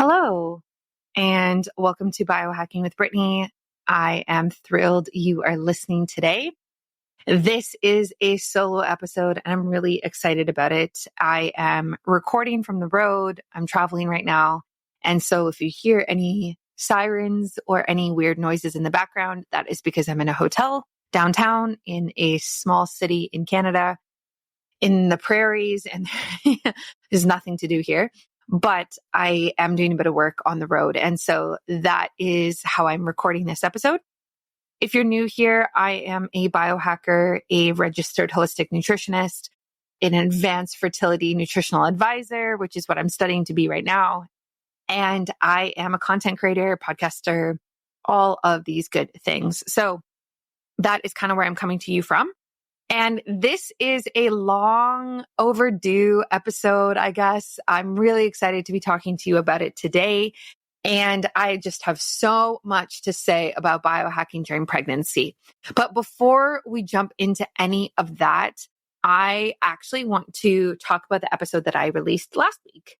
Hello, and welcome to Biohacking with Brittany. I am thrilled you are listening today. This is a solo episode, and I'm really excited about it. I am recording from the road. I'm traveling right now. And so if you hear any sirens or any weird noises in the background, that is because I'm in a hotel downtown in a small city in Canada, in the prairies, and there's nothing to do here. But I am doing a bit of work on the road. And so that is how I'm recording this episode. If you're new here, I am a biohacker, a registered holistic nutritionist, an advanced fertility nutritional advisor, which is what I'm studying to be right now. And I am a content creator, podcaster, all of these good things. So that is kind of where I'm coming to you from. And this is a long overdue episode, I guess. I'm really excited to be talking to you about it today. And I just have so much to say about biohacking during pregnancy. But before we jump into any of that, I actually want to talk about the episode that I released last week.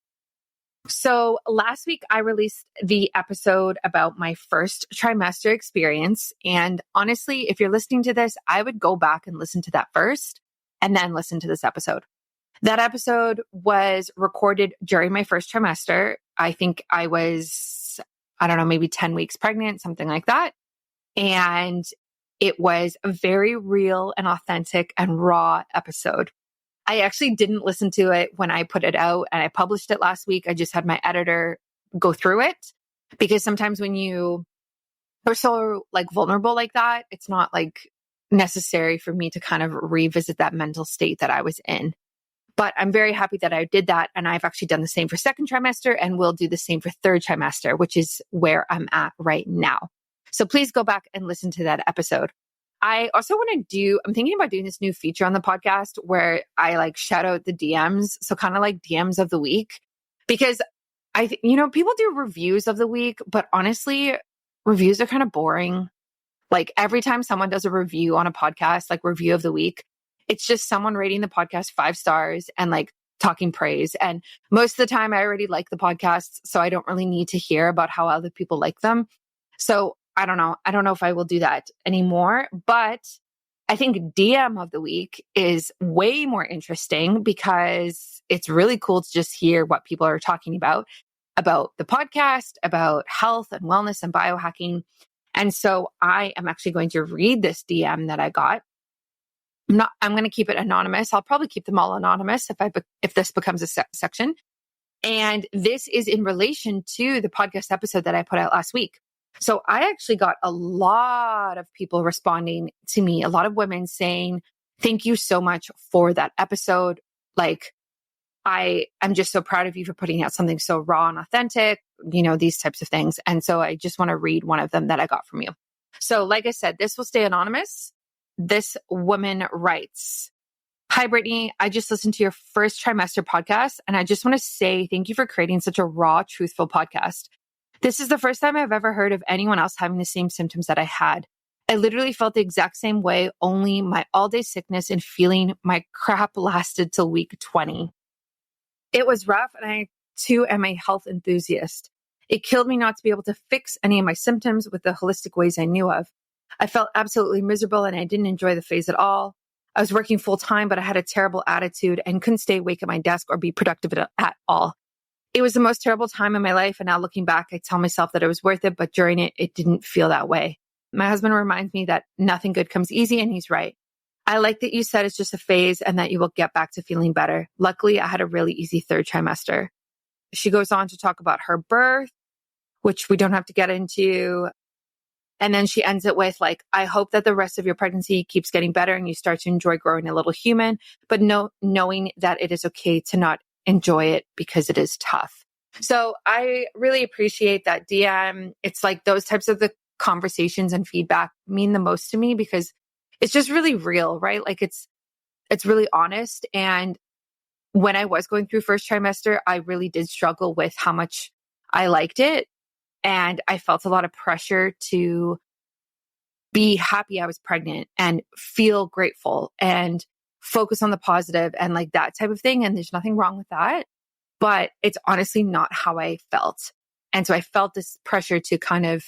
So last week, I released the episode about my first trimester experience. And honestly, if you're listening to this, I would go back and listen to that first and then listen to this episode. That episode was recorded during my first trimester. I think I was, maybe 10 weeks pregnant, something like that. And it was a very real and authentic and raw episode. I actually didn't listen to it when I put it out and I published it last week. I just had my editor go through it because sometimes when you are so vulnerable like that, it's not necessary for me to kind of revisit that mental state that I was in. But I'm very happy that I did that. And I've actually done the same for second trimester and will do the same for third trimester, which is where I'm at right now. So please go back and listen to that episode. I also want to I'm thinking about doing this new feature on the podcast where I shout out the DMs. So kind of like DMs of the week, because people do reviews of the week, but honestly, reviews are kind of boring. Every time someone does a review on a podcast, review of the week, it's just someone rating the podcast 5 stars and talking praise. And most of the time I already like the podcasts, so I don't really need to hear about how other people like them. So I don't know. I don't know if I will do that anymore, but I think DM of the week is way more interesting because it's really cool to just hear what people are talking about the podcast, about health and wellness and biohacking. And so I am actually going to read this DM that I got. I'm going to keep it anonymous. I'll probably keep them all anonymous if this becomes a section. And this is in relation to the podcast episode that I put out last week. So I actually got a lot of people responding to me, a lot of women saying, thank you so much for that episode. I'm just so proud of you for putting out something so raw and authentic, these types of things. And so I just want to read one of them that I got from you. So like I said, this will stay anonymous. This woman writes, "Hi, Brittany. I just listened to your first trimester podcast, and I just want to say thank you for creating such a raw, truthful podcast. This is the first time I've ever heard of anyone else having the same symptoms that I had. I literally felt the exact same way, only my all-day sickness and feeling my crap lasted till week 20. It was rough, and I, too, am a health enthusiast. It killed me not to be able to fix any of my symptoms with the holistic ways I knew of. I felt absolutely miserable, and I didn't enjoy the phase at all. I was working full-time, but I had a terrible attitude and couldn't stay awake at my desk or be productive at all. It was the most terrible time in my life. And now looking back, I tell myself that it was worth it, but during it, it didn't feel that way. My husband reminds me that nothing good comes easy, and he's right. I like that you said it's just a phase and that you will get back to feeling better. Luckily, I had a really easy third trimester." She goes on to talk about her birth, which we don't have to get into. And then she ends it with I hope that the rest of your pregnancy keeps getting better and you start to enjoy growing a little human, but knowing that it is okay to not enjoy it because it is tough. So I really appreciate that DM. It's those types of the conversations and feedback mean the most to me because it's just really real, right? It's really honest. And when I was going through first trimester, I really did struggle with how much I liked it. And I felt a lot of pressure to be happy I was pregnant and feel grateful and focus on the positive and that type of thing. And there's nothing wrong with that, but it's honestly not how I felt. And so I felt this pressure to kind of,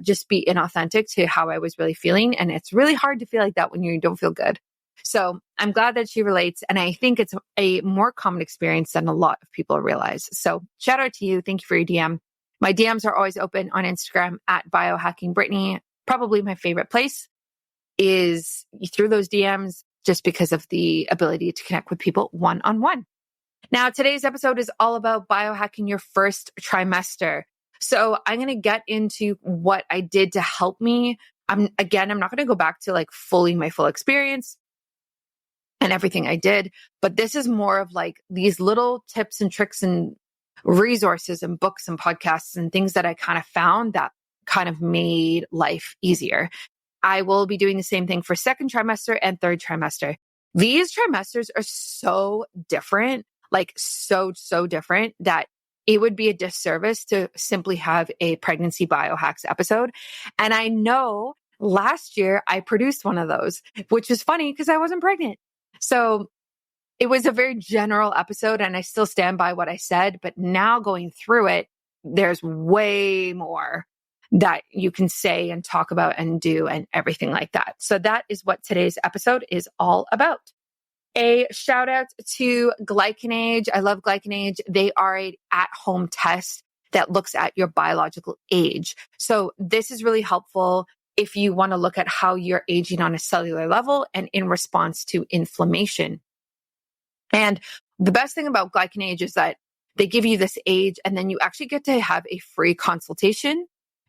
just be inauthentic to how I was really feeling. And it's really hard to feel like that when you don't feel good. So I'm glad that she relates. And I think it's a more common experience than a lot of people realize. So shout out to you. Thank you for your DM. My DMs are always open on Instagram at BioHackingBrittany. Probably my favorite place is through those DMs just because of the ability to connect with people one-on-one. Now, today's episode is all about biohacking your first trimester. So I'm going to get into what I did to help me. I'm not going to go back to like fully my full experience and everything I did, but this is more of like these little tips and tricks and resources and books and podcasts and things that I kind of found that kind of made life easier. I will be doing the same thing for second trimester and third trimester. These trimesters are so different, like so different that it would be a disservice to simply have a pregnancy biohacks episode. And I know last year I produced one of those, which is funny because I wasn't pregnant. So it was a very general episode and I still stand by what I said, but now going through it, there's way more that you can say and talk about and do and everything like that. So that is what today's episode is all about. A shout out to Glycanage. I love Glycanage. They are an at-home test that looks at your biological age. So this is really helpful if you want to look at how you're aging on a cellular level and in response to inflammation. And the best thing about Glycanage is that they give you this age and then you actually get to have a free consultation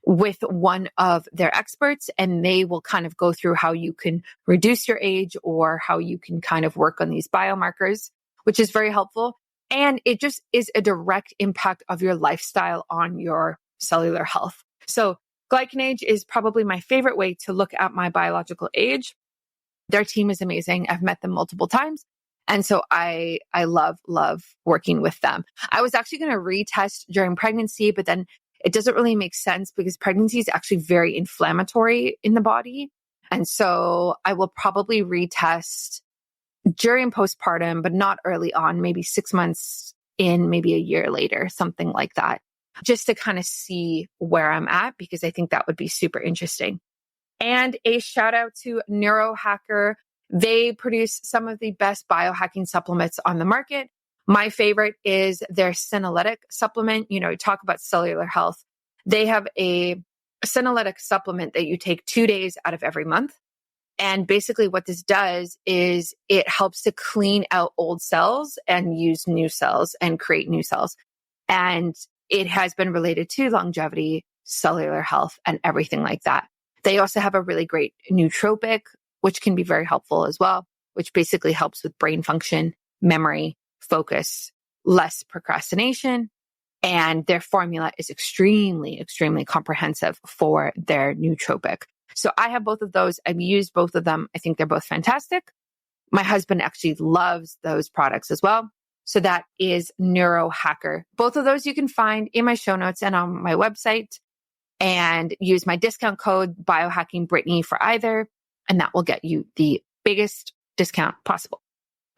with one of their experts, and they will kind of go through how you can reduce your age or how you can kind of work on these biomarkers, which is very helpful. And it just is a direct impact of your lifestyle on your cellular health. So Glycanage is probably my favorite way to look at my biological age. Their team is amazing. I've met them multiple times. And so I love working with them. I was actually going to retest during pregnancy, but then it doesn't really make sense because pregnancy is actually very inflammatory in the body. And so I will probably retest during postpartum, but not early on, maybe 6 months in, maybe a year later, something like that, just to kind of see where I'm at, because I think that would be super interesting. And a shout out to Neurohacker. They produce some of the best biohacking supplements on the market. My favorite is their senolytic supplement. Talk about cellular health. They have a senolytic supplement that you take 2 days out of every month. And basically what this does is it helps to clean out old cells and use new cells and create new cells. And it has been related to longevity, cellular health, and everything like that. They also have a really great nootropic, which can be very helpful as well, which basically helps with brain function, memory, focus, less procrastination. And their formula is extremely comprehensive for their nootropic. So I have both of those. I've used both of them. I think they're both fantastic. My husband actually loves those products as well. So that is Neurohacker. Both of those you can find in my show notes and on my website, and use my discount code BioHackingBrittany for either. And that will get you the biggest discount possible.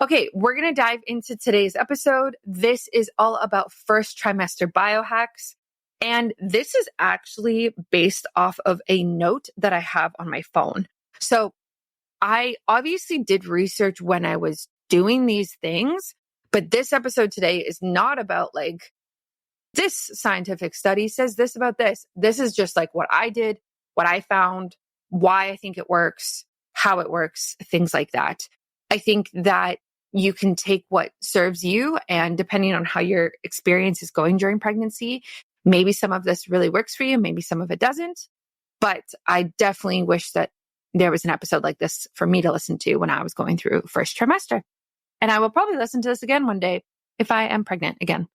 Okay, we're going to dive into today's episode. This is all about first trimester biohacks. And this is actually based off of a note that I have on my phone. So I obviously did research when I was doing these things, but this episode today is not about like, this scientific study says this about this. This is just like what I did, what I found, why I think it works, how it works, things like that. I think that you can take what serves you, and depending on how your experience is going during pregnancy, maybe some of this really works for you, maybe some of it doesn't. But I definitely wish that there was an episode like this for me to listen to when I was going through first trimester. And I will probably listen to this again one day if I am pregnant again.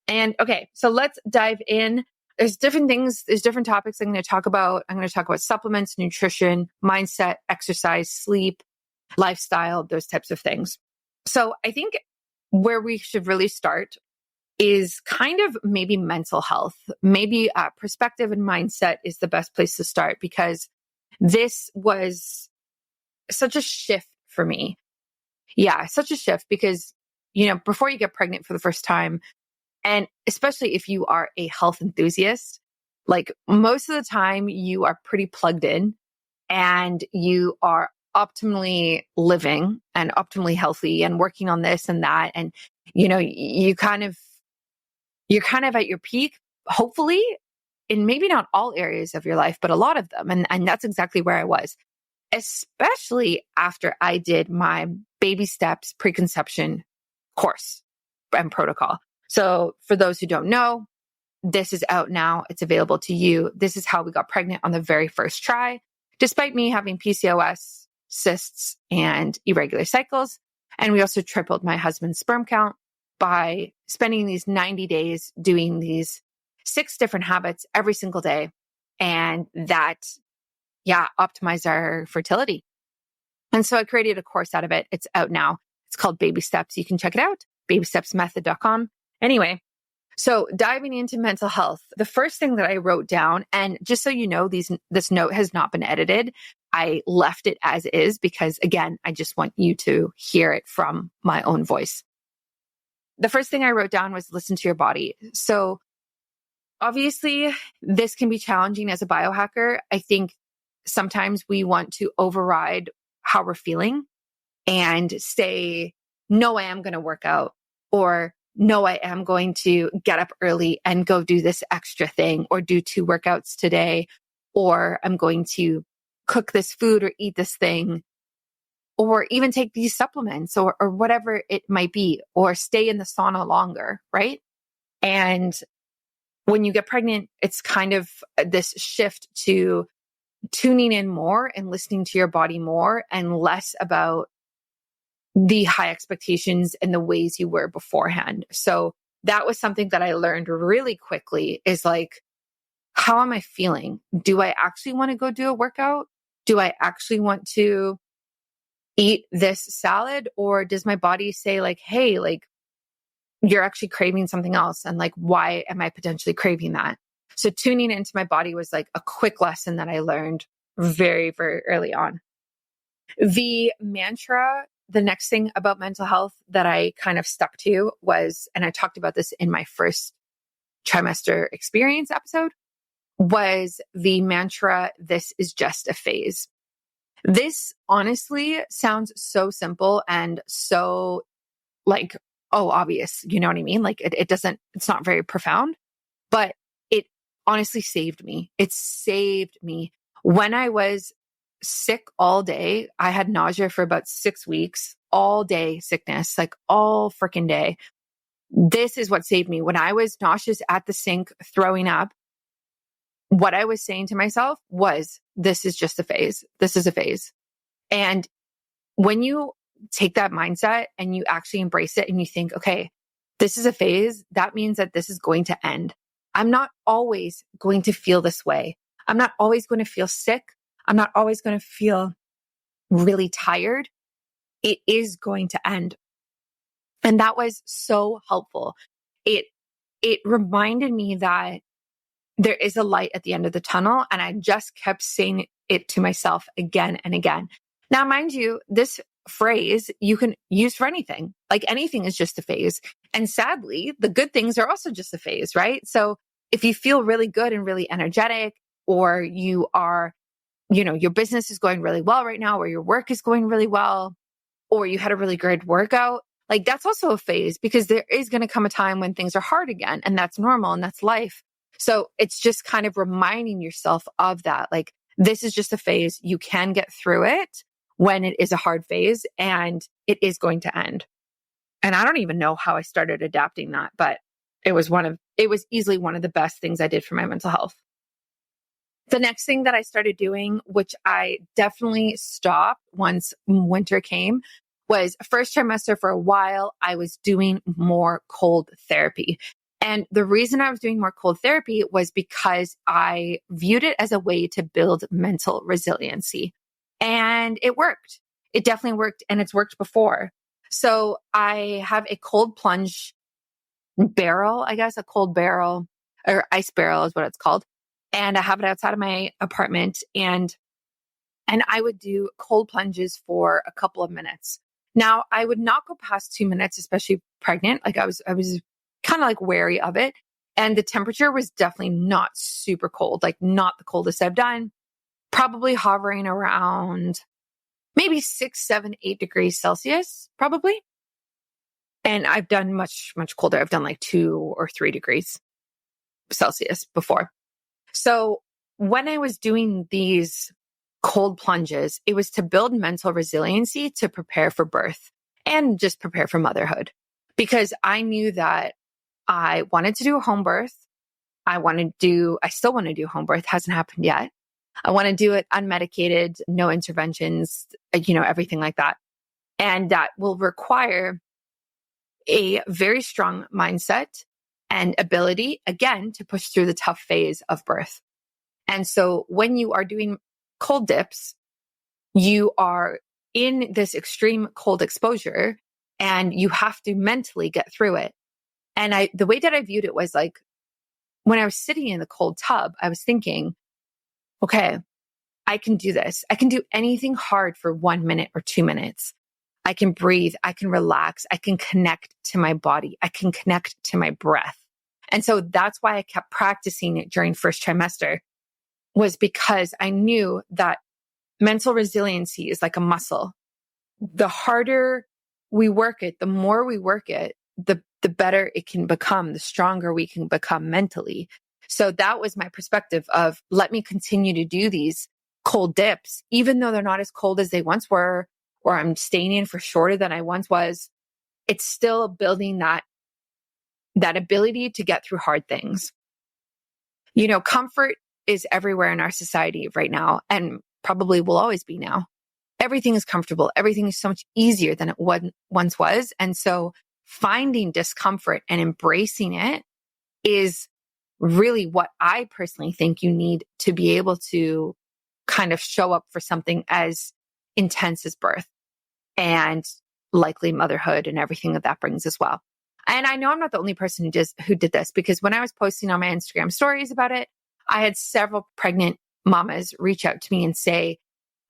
And okay, so let's dive in. There's different things, there's different topics I'm going to talk about. I'm going to talk about supplements, nutrition, mindset, exercise, sleep, lifestyle, those types of things. So I think where we should really start is kind of maybe mental health. Maybe perspective and mindset is the best place to start, because this was such a shift for me. Yeah, such a shift because, before you get pregnant for the first time, And especially if you are a health enthusiast, like most of the time you are pretty plugged in and you are optimally living and optimally healthy and working on this and that. And, you're kind of at your peak, hopefully, in maybe not all areas of your life, but a lot of them. And that's exactly where I was, especially after I did my baby steps preconception course and protocol. So for those who don't know, this is out now. It's available to you. This is how we got pregnant on the very first try, despite me having PCOS, cysts, and irregular cycles. And we also tripled my husband's sperm count by spending these 90 days doing these 6 different habits every single day. And that, optimized our fertility. And so I created a course out of it. It's out now. It's called Baby Steps. You can check it out, babystepsmethod.com. Anyway, so diving into mental health, the first thing that I wrote down, and just so you know, this note has not been edited. I left it as is because, again, I just want you to hear it from my own voice. The first thing I wrote down was listen to your body. So obviously, this can be challenging as a biohacker. I think sometimes we want to override how we're feeling and say, no, I am going to work out, or no, I am going to get up early and go do this extra thing, or do 2 workouts today, or I'm going to cook this food or eat this thing, or even take these supplements or whatever it might be, or stay in the sauna longer, right? And when you get pregnant, it's kind of this shift to tuning in more and listening to your body more and less about the high expectations and the ways you were beforehand. So that was something that I learned really quickly is like, how am I feeling? Do I actually want to go do a workout? Do I actually want to eat this salad? Or does my body say like, hey, like you're actually craving something else? And like, why am I potentially craving that? So tuning into my body was like a quick lesson that I learned very, very early on. The mantra, the next thing about mental health that I kind of stuck to was, and I talked about this in my first trimester experience episode, was the mantra, this is just a phase. This honestly sounds so simple and so like, oh, obvious. You know what I mean? Like it's not very profound, but it honestly saved me. It saved me. When I was sick all day, I had nausea for about 6 weeks, all day sickness, like all freaking day. This is what saved me. When I was nauseous at the sink, throwing up, what I was saying to myself was, this is just a phase. This is a phase. And when you take that mindset and you actually embrace it and you think, okay, this is a phase, that means that this is going to end. I'm not always going to feel this way. I'm not always going to feel sick. I'm not always going to feel really tired. It is going to end. And that was so helpful. It reminded me that there is a light at the end of the tunnel. And I just kept saying it to myself again and again. Now, mind you, this phrase you can use for anything. Like anything is just a phase. And sadly, the good things are also just a phase, right? So if you feel really good and really energetic, or you are, your business is going really well right now, or your work is going really well, or you had a really good workout, like that's also a phase, because there is going to come a time when things are hard again. And that's normal and that's life. So it's just kind of reminding yourself of that. Like, this is just a phase. You can get through it when it is a hard phase, and it is going to end. And I don't even know how I started adapting that, but it was easily one of the best things I did for my mental health. The next thing that I started doing, which I definitely stopped once winter came, was first trimester for a while, I was doing more cold therapy. And the reason I was doing more cold therapy was because I viewed it as a way to build mental resiliency. And it worked. It definitely worked, and it's worked before. So I have a cold plunge barrel, I guess, a cold barrel or ice barrel is what it's called. And I have it outside of my apartment, and I would do cold plunges for a couple of minutes. Now, I would not go past 2 minutes, especially pregnant. Like I was kind of like wary of it. And the temperature was definitely not super cold, like not the coldest I've done, probably hovering around maybe 6, 7, 8 degrees Celsius, probably. And I've done much, much colder. I've done like 2 or 3 degrees Celsius before. So when I was doing these cold plunges, it was to build mental resiliency to prepare for birth and just prepare for motherhood, because I knew that I wanted to do a home birth. I still want to do home birth. Hasn't happened yet. I want to do it unmedicated, no interventions, everything like that. And that will require a very strong mindset and ability, again, to push through the tough phase of birth. And so when you are doing cold dips, you are in this extreme cold exposure and you have to mentally get through it. And the way that I viewed it was like, when I was sitting in the cold tub, I was thinking, okay, I can do this. I can do anything hard for 1 minute or 2 minutes. I can breathe. I can relax. I can connect to my body. I can connect to my breath. And so that's why I kept practicing it during first trimester, was because I knew that mental resiliency is like a muscle. The harder we work it, the more we work it, the better it can become, the stronger we can become mentally. So that was my perspective of, let me continue to do these cold dips, even though they're not as cold as they once were, or I'm staying in for shorter than I once was. It's still building that ability to get through hard things. Comfort is everywhere in our society right now, and probably will always be now. Everything is comfortable. Everything is so much easier than it once was. And so finding discomfort and embracing it is really what I personally think you need to be able to kind of show up for something as intense as birth and likely motherhood and everything that brings as well. And I know I'm not the only person who did this, because when I was posting on my Instagram stories about it, I had several pregnant mamas reach out to me and say,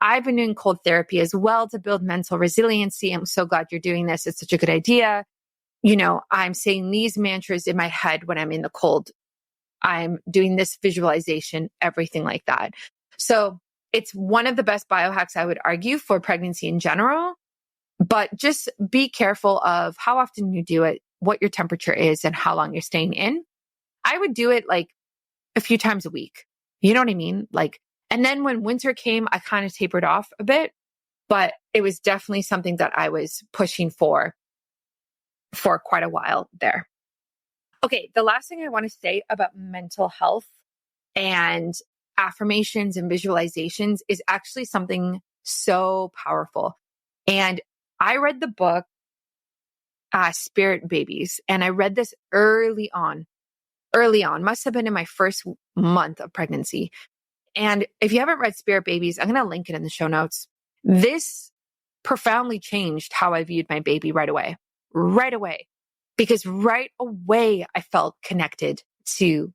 I've been doing cold therapy as well to build mental resiliency. I'm so glad you're doing this. It's such a good idea. I'm saying these mantras in my head when I'm in the cold. I'm doing this visualization, everything like that. So it's one of the best biohacks, I would argue, for pregnancy in general. But just be careful of how often you do it, what your temperature is, and how long you're staying in. I would do it like a few times a week. You know what I mean? And then when winter came, I kind of tapered off a bit, but it was definitely something that I was pushing for quite a while there. Okay, the last thing I want to say about mental health and affirmations and visualizations is actually something so powerful. And I read the book, Spirit Babies, and I read this early on, must have been in my first month of pregnancy. And if you haven't read Spirit Babies, I'm going to link it in the show notes. This profoundly changed how I viewed my baby right away, because right away I felt connected to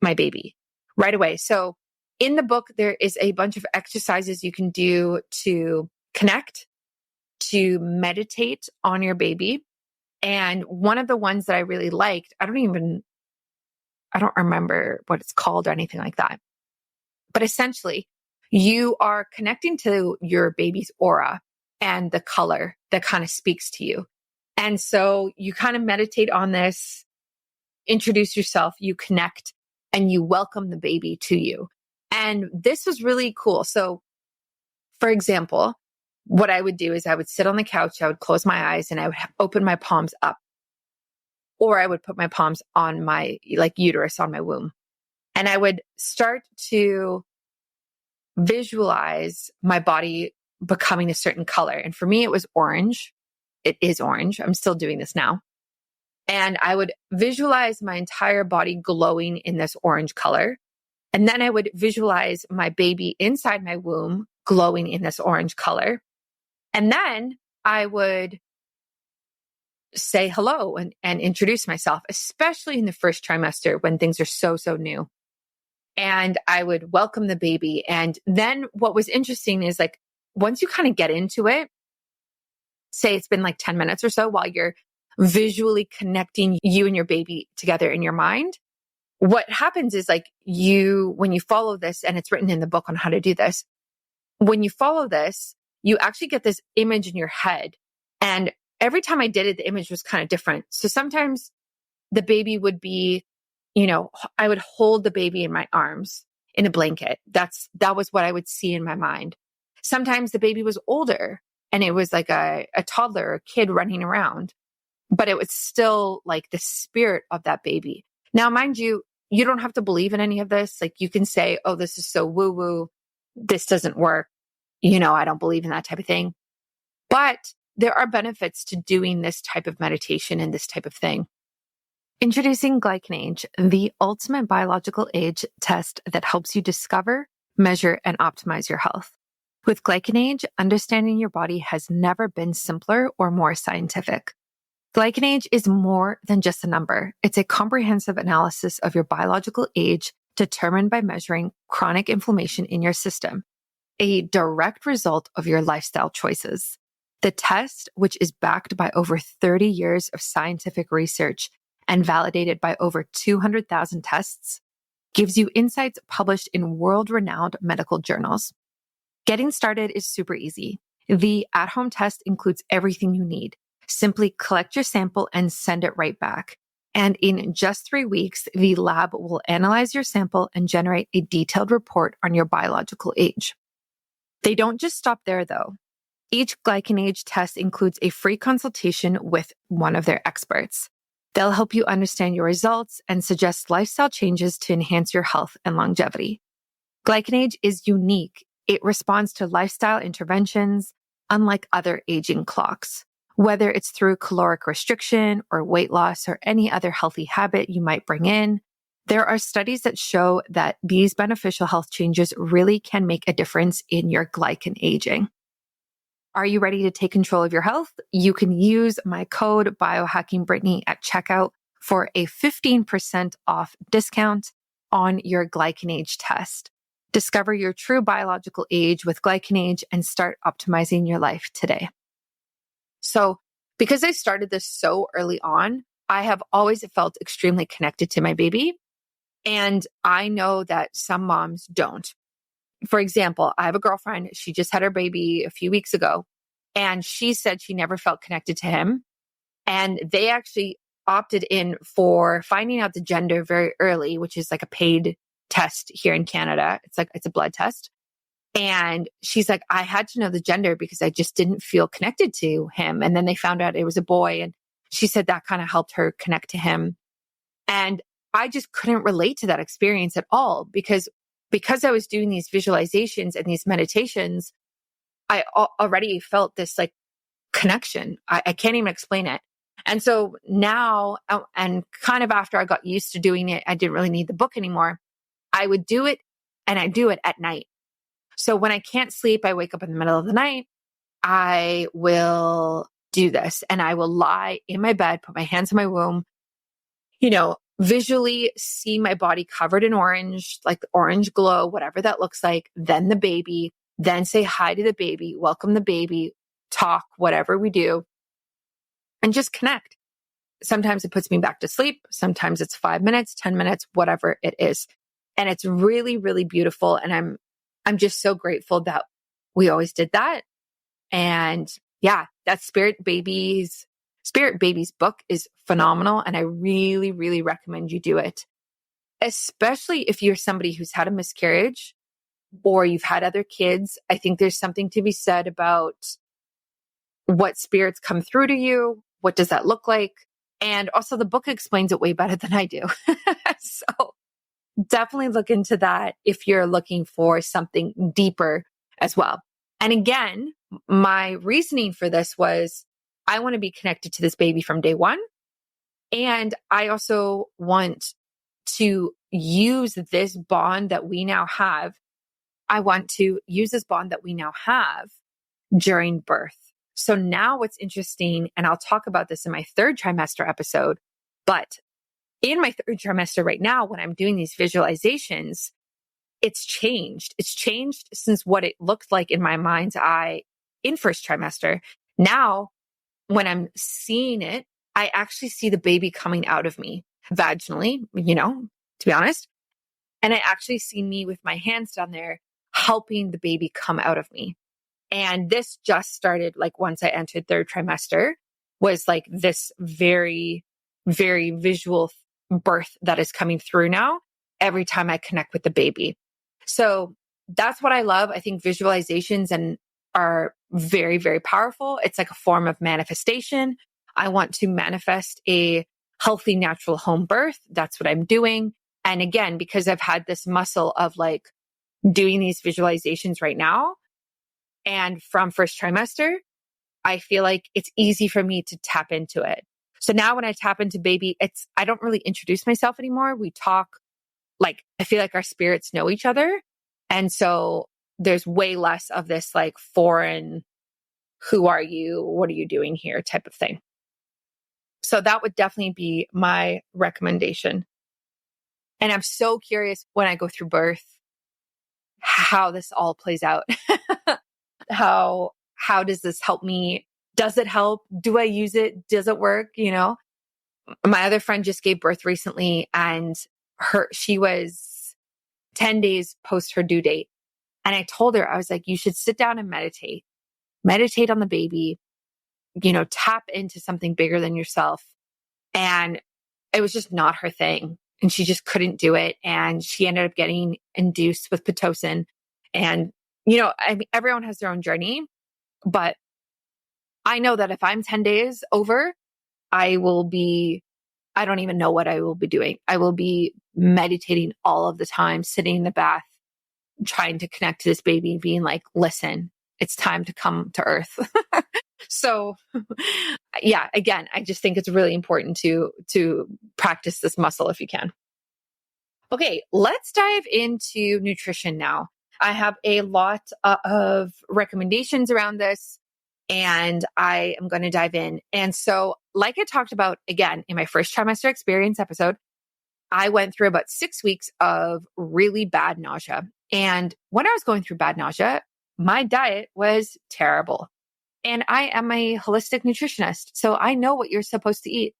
my baby right away. So in the book, there is a bunch of exercises you can do to connect, to meditate on your baby. And one of the ones that I really liked, I don't remember what it's called or anything like that. But essentially, you are connecting to your baby's aura and the color that kind of speaks to you. And so you kind of meditate on this, introduce yourself, you connect, and you welcome the baby to you. And this was really cool. So, for example, what I would do is I would sit on the couch, I would close my eyes, and I would open my palms up. Or I would put my palms on my uterus, on my womb. And I would start to visualize my body becoming a certain color. And for me, it was orange. It is orange. I'm still doing this now. And I would visualize my entire body glowing in this orange color. And then I would visualize my baby inside my womb glowing in this orange color. And then I would say hello and introduce myself, especially in the first trimester when things are so new. And I would welcome the baby. And then what was interesting is once you kind of get into it, say it's been 10 minutes or so while you're visually connecting you and your baby together in your mind. What happens is when you follow this, and it's written in the book on how to do this, when you follow this, you actually get this image in your head. And every time I did it, the image was kind of different. So sometimes the baby would be, I would hold the baby in my arms in a blanket. That was what I would see in my mind. Sometimes the baby was older and it was like a toddler or a kid running around, but it was still like the spirit of that baby. Now, mind you, you don't have to believe in any of this. Like you can say, oh, this is so woo woo. This doesn't work. I don't believe in that type of thing. But there are benefits to doing this type of meditation and this type of thing. Introducing GlycanAge, the ultimate biological age test that helps you discover, measure, and optimize your health. With GlycanAge, understanding your body has never been simpler or more scientific. GlycanAge is more than just a number. It's a comprehensive analysis of your biological age determined by measuring chronic inflammation in your system, a direct result of your lifestyle choices. The test, which is backed by over 30 years of scientific research and validated by over 200,000 tests, gives you insights published in world-renowned medical journals. Getting started is super easy. The at-home test includes everything you need. Simply collect your sample and send it right back. And in just 3 weeks, the lab will analyze your sample and generate a detailed report on your biological age. They don't just stop there, though. Each GlycanAge test includes a free consultation with one of their experts. They'll help you understand your results and suggest lifestyle changes to enhance your health and longevity. GlycanAge is unique. It responds to lifestyle interventions, unlike other aging clocks. Whether it's through caloric restriction or weight loss or any other healthy habit you might bring in, there are studies that show that these beneficial health changes really can make a difference in your glycan aging. Are you ready to take control of your health? You can use my code BIOHACKINGBRITTANY at checkout for a 15% off discount on your GlycanAge test. Discover your true biological age with GlycanAge and start optimizing your life today. So because I started this so early on, I have always felt extremely connected to my baby. And I know that some moms don't. For example, I have a girlfriend. She just had her baby a few weeks ago, and she said she never felt connected to him. And they actually opted in for finding out the gender very early, which is like a paid test here in Canada. It's a blood test. And she's like, I had to know the gender because I just didn't feel connected to him. And then they found out it was a boy. And she said that kind of helped her connect to him. And I just couldn't relate to that experience at all because I was doing these visualizations and these meditations, I already felt this like connection. I can't even explain it. And so now, and kind of after I got used to doing it, I didn't really need the book anymore. I would do it, and I do it at night. So when I can't sleep, I wake up in the middle of the night, I will do this, and I will lie in my bed, put my hands in my womb, visually see my body covered in orange, like the orange glow, whatever that looks like, then the baby, then say hi to the baby, welcome the baby, talk, whatever we do, and just connect. Sometimes it puts me back to sleep. Sometimes it's 5 minutes, 10 minutes, whatever it is. And it's really, really beautiful. And I'm just so grateful that we always did that. And yeah, that Spirit Babies book is phenomenal. And I really, really recommend you do it, especially if you're somebody who's had a miscarriage or you've had other kids. I think there's something to be said about what spirits come through to you. What does that look like? And also the book explains it way better than I do. So definitely look into that if you're looking for something deeper as well. And again, my reasoning for this was I want to be connected to this baby from day one. And I also want to use this bond that we now have. I want to use this bond that we now have during birth. So now what's interesting, and I'll talk about this in my 3rd trimester episode, but in my 3rd trimester right now, when I'm doing these visualizations, it's changed. It's changed since what it looked like in my mind's eye in 1st trimester. Now, when I'm seeing it, I actually see the baby coming out of me vaginally, to be honest. And I actually see me with my hands down there helping the baby come out of me. And this just started like once I entered third trimester, was like this very, very visual birth that is coming through now every time I connect with the baby. So that's what I love. I think visualizations are very, very powerful. It's like a form of manifestation. I want to manifest a healthy, natural home birth. That's what I'm doing. And again, because I've had this muscle of like doing these visualizations right now, and from first trimester, I feel like it's easy for me to tap into it. So now when I tap into baby, I don't really introduce myself anymore. We talk like, I feel like our spirits know each other. And so there's way less of this like foreign, who are you? What are you doing here type of thing. So that would definitely be my recommendation. And I'm so curious when I go through birth, how this all plays out. How does this help me? Does it help? Do I use it? Does it work? My other friend just gave birth recently, and she was 10 days post her due date. And I told her, I was like, you should sit down and meditate on the baby, tap into something bigger than yourself. And it was just not her thing. And she just couldn't do it. And she ended up getting induced with Pitocin. And, I mean, everyone has their own journey, but I know that if I'm 10 days over, I don't even know what I will be doing. I will be meditating all of the time, sitting in the bath, trying to connect to this baby, being like, listen, it's time to come to earth. So yeah, again, I just think it's really important to practice this muscle if you can. Okay, let's dive into nutrition now. I have a lot of recommendations around this, and I am going to dive in. And so, like I talked about again in my first trimester experience episode, I went through about 6 weeks of really bad nausea. And when I was going through bad nausea, my diet was terrible. And I am a holistic nutritionist. So I know what you're supposed to eat,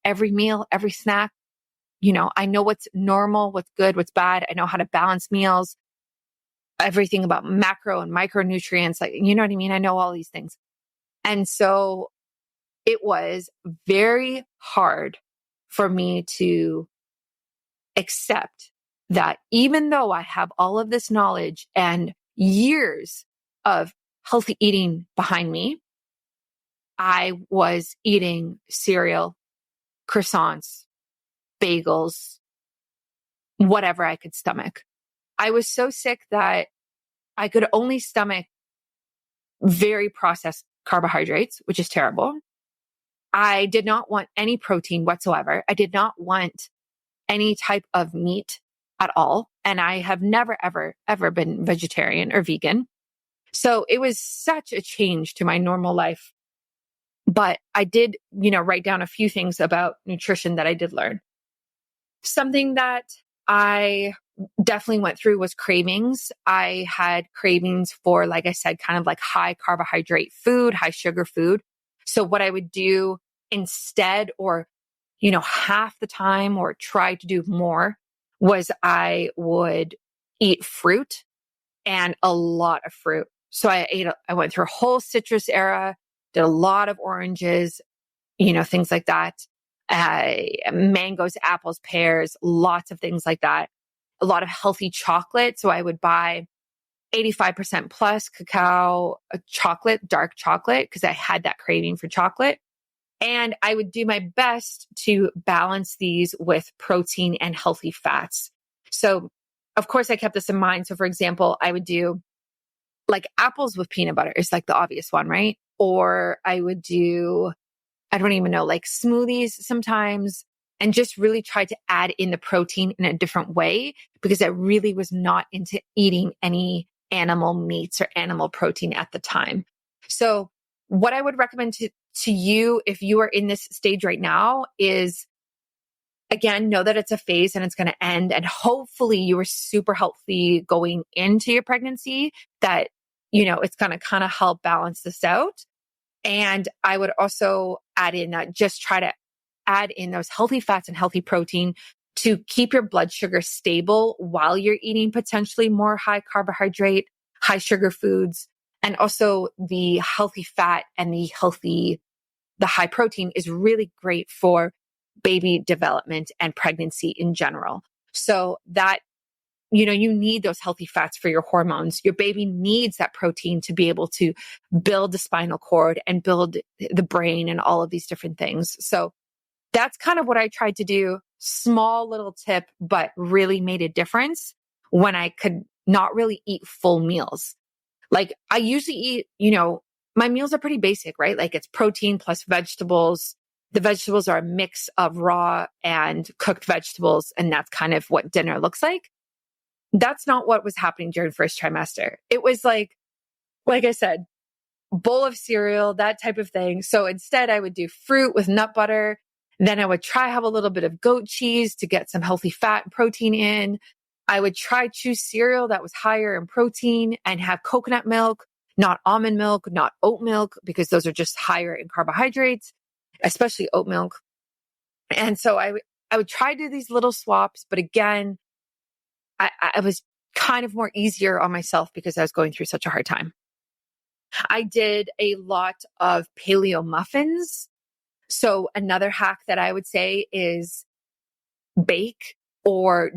every meal, every snack. I know what's normal, what's good, what's bad. I know how to balance meals, everything about macro and micronutrients. Like, you know what I mean? I know all these things. And so it was very hard for me to accept that even though I have all of this knowledge and years of healthy eating behind me, I was eating cereal, croissants, bagels, whatever I could stomach. I was so sick that I could only stomach very processed carbohydrates, which is terrible. I did not want any protein whatsoever. I did not want any type of meat at all. And I have never, ever, ever been vegetarian or vegan. So it was such a change to my normal life. But I did, write down a few things about nutrition that I did learn. Something that I definitely went through was cravings. I had cravings for, like I said, kind of like high carbohydrate food, high sugar food. So what I would do instead, or, half the time, or try to do more, was I would eat fruit, and a lot of fruit. So I went through a whole citrus era, did a lot of oranges, things like that. Mangoes, apples, pears, lots of things like that. A lot of healthy chocolate. So I would buy 85% plus cacao chocolate, dark chocolate, because I had that craving for chocolate. And I would do my best to balance these with protein and healthy fats. So of course I kept this in mind. So for example, I would do like apples with peanut butter is like the obvious one, right? Or I would do, I don't even know, like smoothies sometimes, and just really try to add in the protein in a different way, because I really was not into eating any animal meats or animal protein at the time. So what I would recommend to you, if you are in this stage right now, is again, know that it's a phase and it's going to end. And hopefully you are super healthy going into your pregnancy, that, it's going to kind of help balance this out. And I would also add in that, just try to add in those healthy fats and healthy protein to keep your blood sugar stable while you're eating potentially more high carbohydrate, high sugar foods. And also the healthy fat and the high protein is really great for baby development and pregnancy in general. So that, you need those healthy fats for your hormones. Your baby needs that protein to be able to build the spinal cord and build the brain and all of these different things. So that's kind of what I tried to do. Small little tip, but really made a difference when I could not really eat full meals. Like I usually eat, my meals are pretty basic, right? Like it's protein plus vegetables. The vegetables are a mix of raw and cooked vegetables. And that's kind of what dinner looks like. That's not what was happening during first trimester. It was like I said, bowl of cereal, that type of thing. So instead I would do fruit with nut butter. Then I would have a little bit of goat cheese to get some healthy fat and protein in. I would choose cereal that was higher in protein and have coconut milk, not almond milk, not oat milk, because those are just higher in carbohydrates, especially oat milk. And so I would try to do these little swaps, but again, I was kind of more easier on myself because I was going through such a hard time. I did a lot of paleo muffins. So another hack that I would say is bake or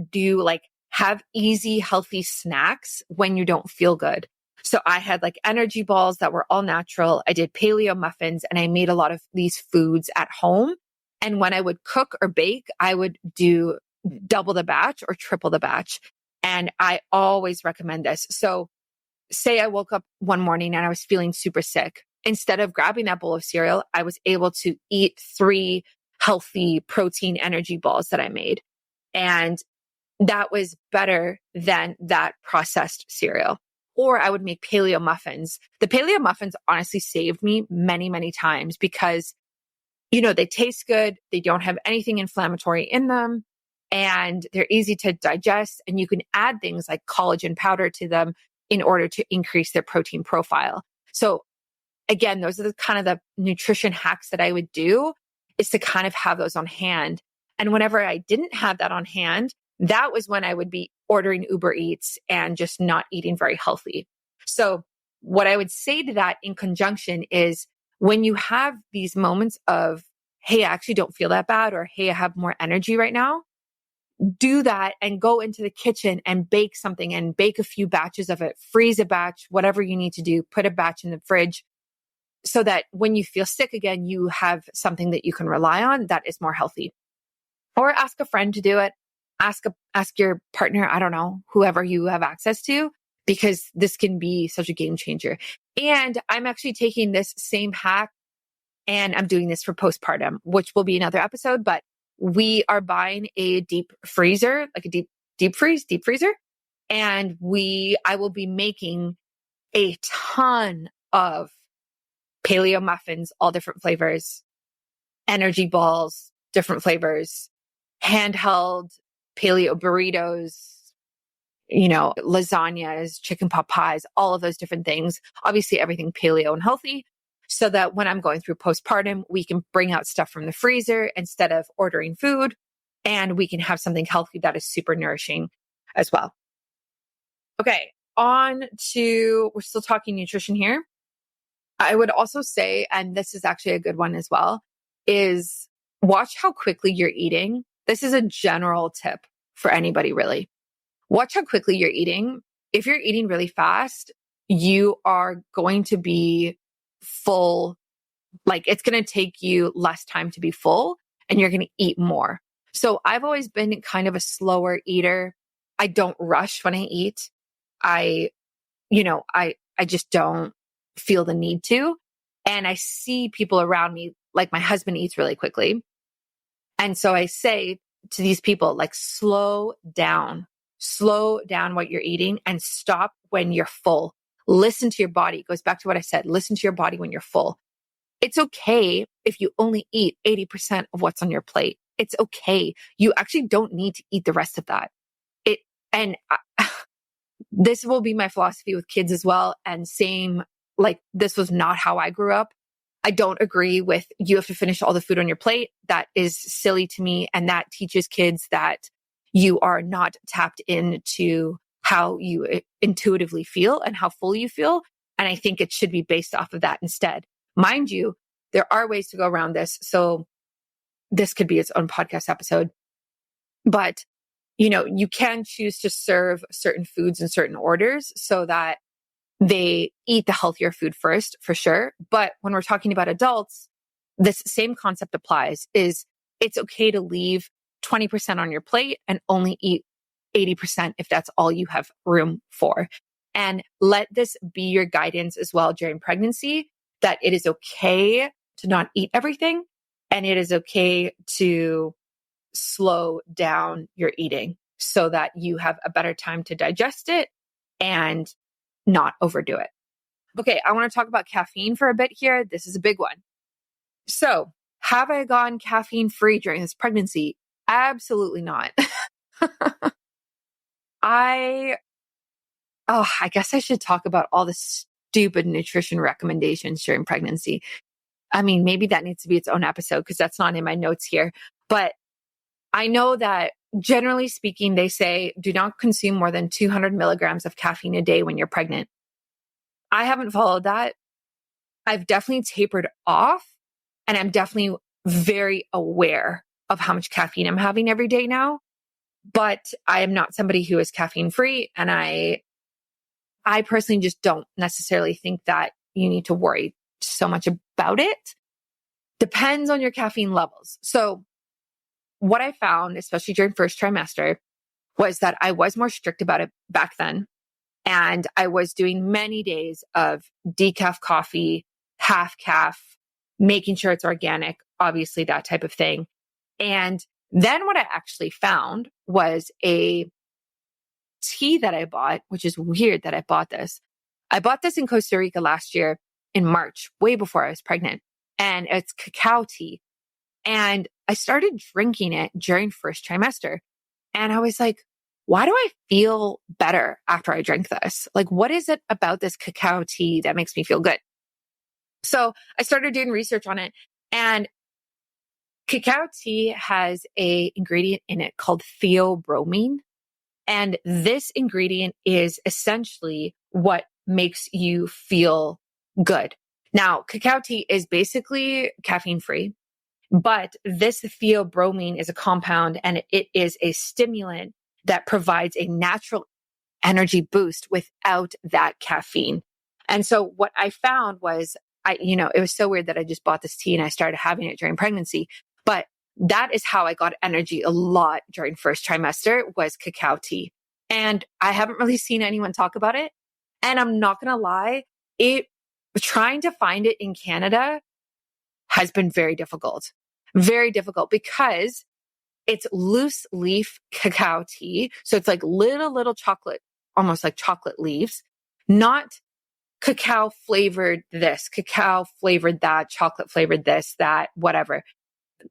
have easy, healthy snacks when you don't feel good. So I had energy balls that were all natural. I did paleo muffins and I made a lot of these foods at home. And when I would cook or bake, I would do double the batch or triple the batch. And I always recommend this. So say I woke up one morning and I was feeling super sick. Instead of grabbing that bowl of cereal, I was able to eat 3 healthy protein energy balls that I made. And that was better than that processed cereal. Or I would make paleo muffins. The paleo muffins honestly saved me many, many times because, they taste good. They don't have anything inflammatory in them and they're easy to digest. And you can add things like collagen powder to them in order to increase their protein profile. So again, those are the kind of the nutrition hacks that I would do, is to kind of have those on hand. And whenever I didn't have that on hand, that was when I would be ordering Uber Eats and just not eating very healthy. So what I would say to that in conjunction is when you have these moments of, hey, I actually don't feel that bad, or hey, I have more energy right now, do that and go into the kitchen and bake something and bake a few batches of it, freeze a batch, whatever you need to do, put a batch in the fridge so that when you feel sick again, you have something that you can rely on that is more healthy. Or ask a friend to do it. Ask your partner, I don't know, whoever you have access to, because this can be such a game changer. And I'm actually taking this same hack and I'm doing this for postpartum, which will be another episode, but we are buying a deep freezer, like a deep freezer. And I will be making a ton of paleo muffins, all different flavors, energy balls, different flavors, handheld paleo burritos, lasagnas, chicken pot pies, all of those different things. Obviously everything paleo and healthy, so that when I'm going through postpartum, we can bring out stuff from the freezer instead of ordering food, and we can have something healthy that is super nourishing as well. Okay, we're still talking nutrition here. I would also say, and this is actually a good one as well, is watch how quickly you're eating. This is a general tip for anybody, really. Watch how quickly you're eating. If you're eating really fast, you are going to be full. It's going to take you less time to be full and you're going to eat more. So I've always been kind of a slower eater. I don't rush when I eat. I just don't feel the need to. And I see people around me, like my husband eats really quickly. And so I say to these people, slow down what you're eating and stop when you're full. Listen to your body. It goes back to what I said. Listen to your body when you're full. It's okay if you only eat 80% of what's on your plate. It's okay. You actually don't need to eat the rest of that. This will be my philosophy with kids as well. And same, this was not how I grew up. I don't agree with you have to finish all the food on your plate. That is silly to me. And that teaches kids that you are not tapped into how you intuitively feel and how full you feel. And I think it should be based off of that instead. Mind you, there are ways to go around this. So this could be its own podcast episode, but you can choose to serve certain foods in certain orders so that they eat the healthier food first, for sure. But when we're talking about adults, this same concept applies. Is it's okay to leave 20% on your plate and only eat 80% if that's all you have room for. And let this be your guidance as well during pregnancy, that it is okay to not eat everything, and it is okay to slow down your eating so that you have a better time to digest it and not overdo it. Okay, I want to talk about caffeine for a bit here. This is a big one. So, have I gone caffeine free during this pregnancy? Absolutely not. I guess I should talk about all the stupid nutrition recommendations during pregnancy. I mean, maybe that needs to be its own episode because that's not in my notes here. But I know that generally speaking, they say do not consume more than 200 milligrams of caffeine a day when you're pregnant. I haven't followed that. I've definitely tapered off, and I'm definitely very aware of how much caffeine I'm having every day now. But I am not somebody who is caffeine free. And I personally just don't necessarily think that you need to worry so much about it. Depends on your caffeine levels. So what I found, especially during first trimester, was that I was more strict about it back then. And I was doing many days of decaf coffee, half calf, making sure it's organic, obviously that type of thing. And then what I actually found was a tea that I bought, which is weird that I bought this. I bought this in Costa Rica last year in March, way before I was pregnant. And it's cacao tea. And I started drinking it during first trimester. And I was like, why do I feel better after I drink this? Like, what is it about this cacao tea that makes me feel good? So I started doing research on it, and cacao tea has a ingredient in it called theobromine. And this ingredient is essentially what makes you feel good. Now, cacao tea is basically caffeine free, but this theobromine is a compound, and it is a stimulant that provides a natural energy boost without that caffeine. And so what I found was it was so weird that I just bought this tea and I started having it during pregnancy, but that is how I got energy a lot during first trimester, was cacao tea. And I haven't really seen anyone talk about it. And I'm not going to lie, trying to find it in Canada has been very difficult because it's loose leaf cacao tea. So it's like little chocolate, almost like chocolate leaves, not cacao flavored this, cacao flavored that, chocolate flavored this, that, whatever.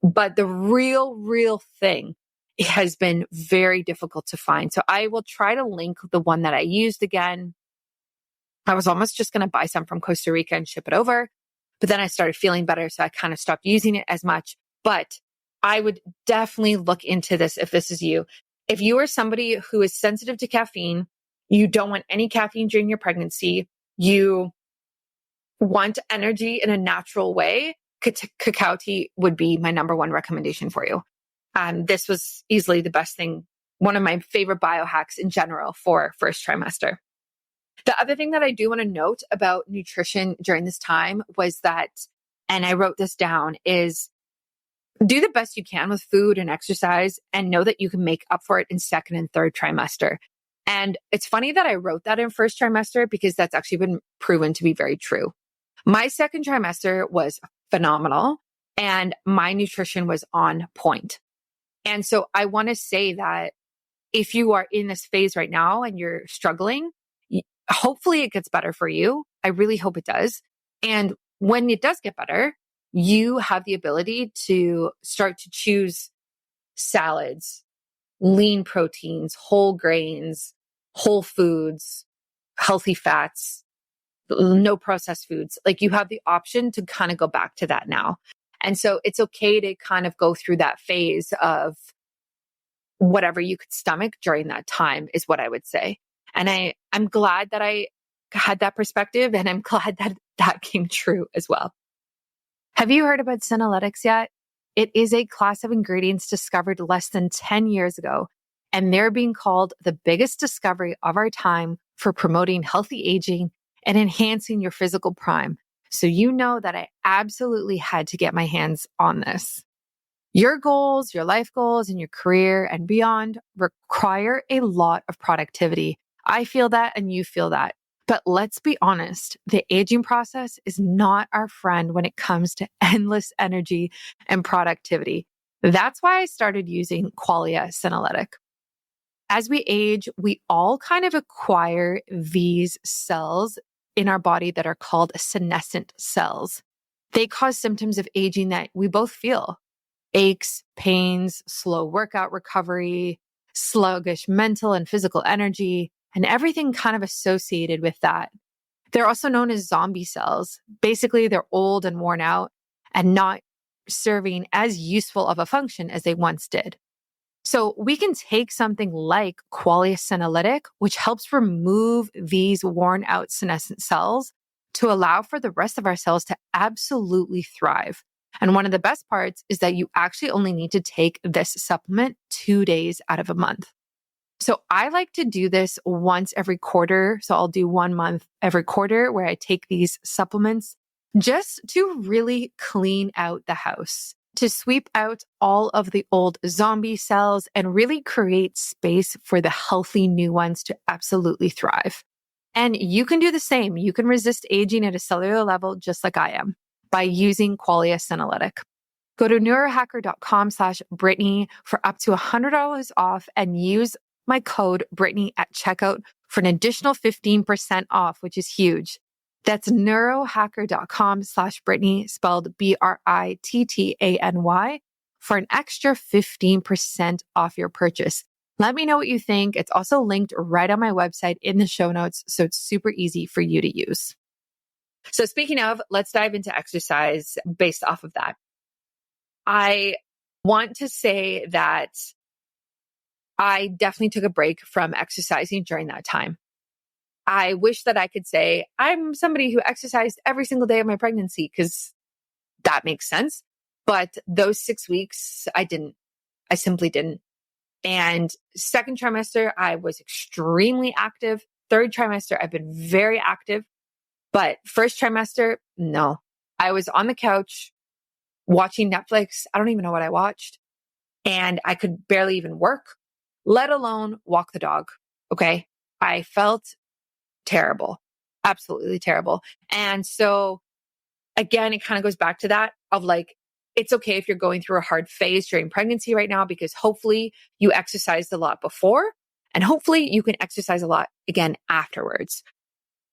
But the real thing has been very difficult to find. So I will try to link the one that I used again. I was almost just going to buy some from Costa Rica and ship it over, but then I started feeling better. So I kind of stopped using it as much. But I would definitely look into this if this is you. If you are somebody who is sensitive to caffeine, you don't want any caffeine during your pregnancy, you want energy in a natural way, cacao tea would be my number one recommendation for you. This was easily the best thing, one of my favorite biohacks in general for first trimester. The other thing that I do want to note about nutrition during this time was that, and I wrote this down, is do the best you can with food and exercise, and know that you can make up for it in second and third trimester. And it's funny that I wrote that in first trimester because that's actually been proven to be very true. My second trimester was phenomenal and my nutrition was on point. And so I want to say that if you are in this phase right now and you're struggling, hopefully it gets better for you. I really hope it does. And when it does get better, you have the ability to start to choose salads, lean proteins, whole grains, whole foods, healthy fats, no processed foods. Like you have the option to kind of go back to that now. And so it's okay to kind of go through that phase of whatever you could stomach during that time is what I would say. And I'm glad that I had that perspective, and I'm glad that that came true as well. Have you heard about senolytics yet? It is a class of ingredients discovered less than 10 years ago, and they're being called the biggest discovery of our time for promoting healthy aging and enhancing your physical prime. So you know that I absolutely had to get my hands on this. Your goals, your life goals, and your career and beyond require a lot of productivity. I feel that and you feel that. But let's be honest, the aging process is not our friend when it comes to endless energy and productivity. That's why I started using Qualia Senolytic. As we age, we all kind of acquire these cells in our body that are called senescent cells. They cause symptoms of aging that we both feel: aches, pains, slow workout recovery, sluggish mental and physical energy, and everything kind of associated with that. They're also known as zombie cells. Basically, they're old and worn out and not serving as useful of a function as they once did. So we can take something like Qualia Senolytic, which helps remove these worn out senescent cells to allow for the rest of our cells to absolutely thrive. And one of the best parts is that you actually only need to take this supplement 2 days out of a month. So I like to do this once every quarter. So I'll do 1 month every quarter where I take these supplements just to really clean out the house, to sweep out all of the old zombie cells and really create space for the healthy new ones to absolutely thrive. And you can do the same. You can resist aging at a cellular level just like I am by using Qualia Senolytic. Go to neurohacker.com/Brittany for up to $100 off and use my code Brittany at checkout for an additional 15% off, which is huge. That's neurohacker.com/Brittany, spelled BRITTANY, for an extra 15% off your purchase. Let me know what you think. It's also linked right on my website in the show notes, so it's super easy for you to use. So speaking of, let's dive into exercise based off of that. I want to say that I definitely took a break from exercising during that time. I wish that I could say I'm somebody who exercised every single day of my pregnancy, because that makes sense. But those 6 weeks, I didn't. I simply didn't. And second trimester, I was extremely active. Third trimester, I've been very active. But first trimester, no. I was on the couch watching Netflix. I don't even know what I watched. And I could barely even work, let alone walk the dog. Okay. I felt terrible, absolutely terrible. And so again, it kind of goes back to that of like, it's okay if you're going through a hard phase during pregnancy right now, because hopefully you exercised a lot before and hopefully you can exercise a lot again afterwards.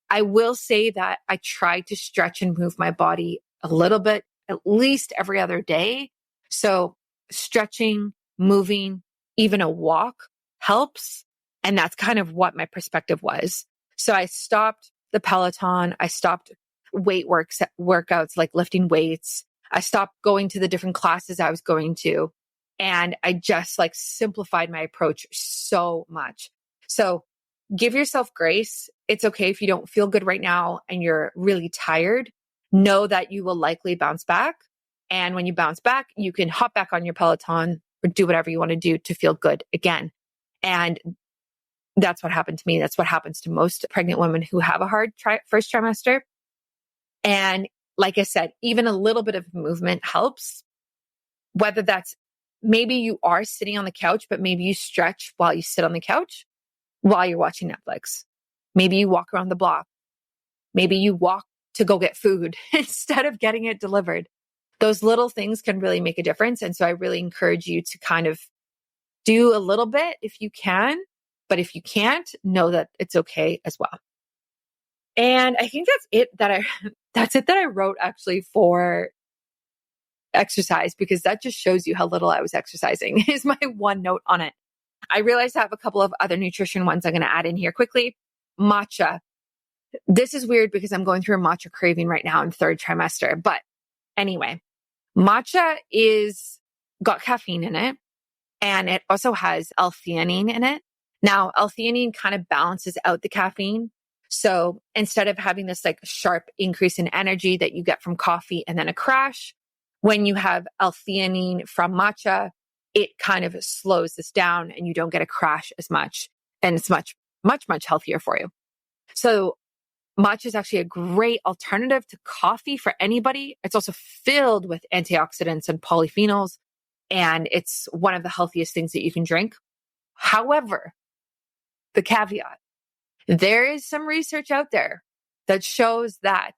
I will say that I try to stretch and move my body a little bit, at least every other day. So stretching, moving, even a walk helps. And that's kind of what my perspective was. So I stopped the Peloton. I stopped workouts like lifting weights. I stopped going to the different classes I was going to. And I just like simplified my approach so much. So give yourself grace. It's okay if you don't feel good right now and you're really tired. Know that you will likely bounce back. And when you bounce back, you can hop back on your Peloton or do whatever you want to do to feel good again. And that's what happened to me. That's what happens to most pregnant women who have a hard first trimester. And like I said, even a little bit of movement helps. Whether that's maybe you are sitting on the couch, but maybe you stretch while you sit on the couch while you're watching Netflix. Maybe you walk around the block. Maybe you walk to go get food instead of getting it delivered. Those little things can really make a difference. And so I really encourage you to kind of do a little bit if you can, but if you can't, know that it's okay as well. And I think that's it that I wrote actually for exercise, because that just shows you how little I was exercising is my one note on it. I realized I have a couple of other nutrition ones I'm going to add in here quickly. Matcha. This is weird because I'm going through a matcha craving right now in third trimester. But anyway, matcha got caffeine in it, and it also has L-theanine in it. Now, L-theanine kind of balances out the caffeine. So instead of having this like sharp increase in energy that you get from coffee and then a crash, when you have L-theanine from matcha, it kind of slows this down and you don't get a crash as much. And it's much, much, much healthier for you. So matcha is actually a great alternative to coffee for anybody. It's also filled with antioxidants and polyphenols, and it's one of the healthiest things that you can drink. However, the caveat, there is some research out there that shows that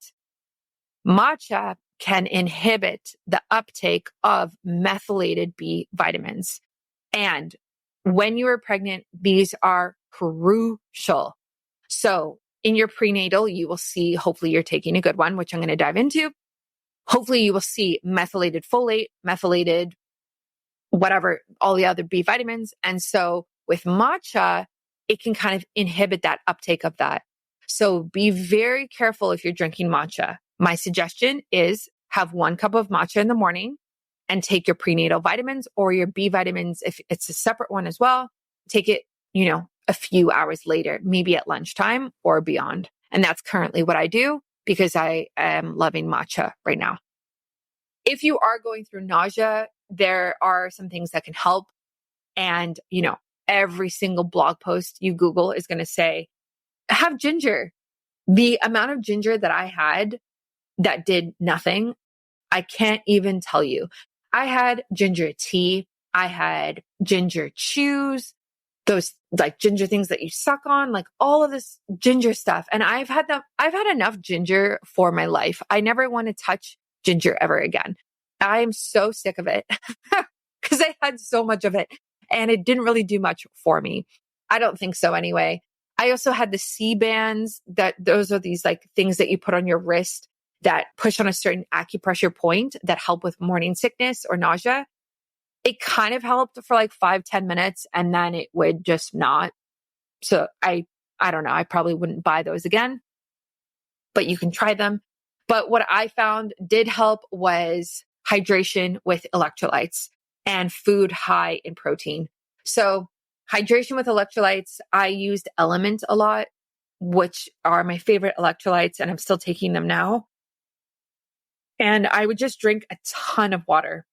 matcha can inhibit the uptake of methylated B vitamins. And when you are pregnant, these are crucial. So in your prenatal, you will see, hopefully you're taking a good one, which I'm going to dive into. Hopefully you will see methylated folate, methylated whatever, all the other B vitamins. And so with matcha, it can kind of inhibit that uptake of that. So be very careful if you're drinking matcha. My suggestion is have 1 cup of matcha in the morning and take your prenatal vitamins or your B vitamins. If it's a separate one as well, take it, a few hours later, maybe at lunchtime or beyond. And that's currently what I do because I am loving matcha right now. If you are going through nausea, there are some things that can help. And, every single blog post you Google is going to say, have ginger. The amount of ginger that I had that did nothing, I can't even tell you. I had ginger tea. I had ginger chews, those like ginger things that you suck on, like all of this ginger stuff. And I've had enough ginger for my life. I never want to touch ginger ever again. I am so sick of it because I had so much of it and it didn't really do much for me. I don't think so anyway. I also had the C bands those are these like things that you put on your wrist that push on a certain acupressure point that help with morning sickness or nausea. It kind of helped for like 5-10 minutes and then it would just not. So I don't know. I probably wouldn't buy those again, but you can try them. But what I found did help was hydration with electrolytes and food high in protein. So hydration with electrolytes, I used LMNT a lot, which are my favorite electrolytes, and I'm still taking them now. And I would just drink a ton of water.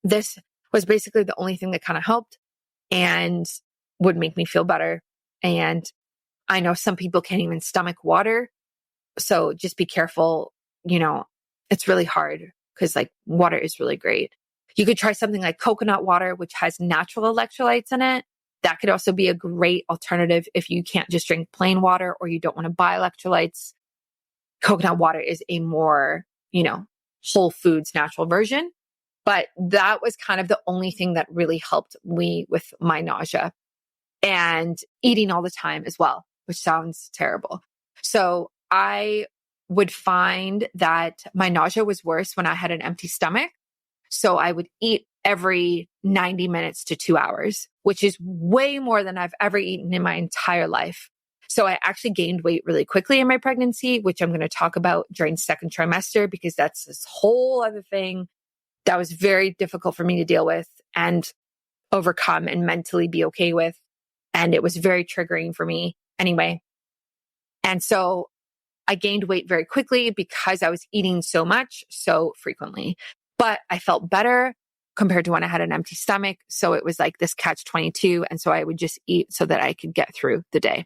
This was basically the only thing that kind of helped and would make me feel better. And I know some people can't even stomach water. So just be careful. It's really hard because like water is really great. You could try something like coconut water, which has natural electrolytes in it. That could also be a great alternative if you can't just drink plain water or you don't want to buy electrolytes. Coconut water is a more, whole foods natural version. But that was kind of the only thing that really helped me with my nausea and eating all the time as well, which sounds terrible. So I would find that my nausea was worse when I had an empty stomach. So I would eat every 90 minutes to 2 hours, which is way more than I've ever eaten in my entire life. So I actually gained weight really quickly in my pregnancy, which I'm going to talk about during second trimester, because that's this whole other thing that was very difficult for me to deal with and overcome and mentally be okay with. And it was very triggering for me anyway. And so I gained weight very quickly because I was eating so much, so frequently. But I felt better compared to when I had an empty stomach. So it was like this catch-22. And so I would just eat so that I could get through the day.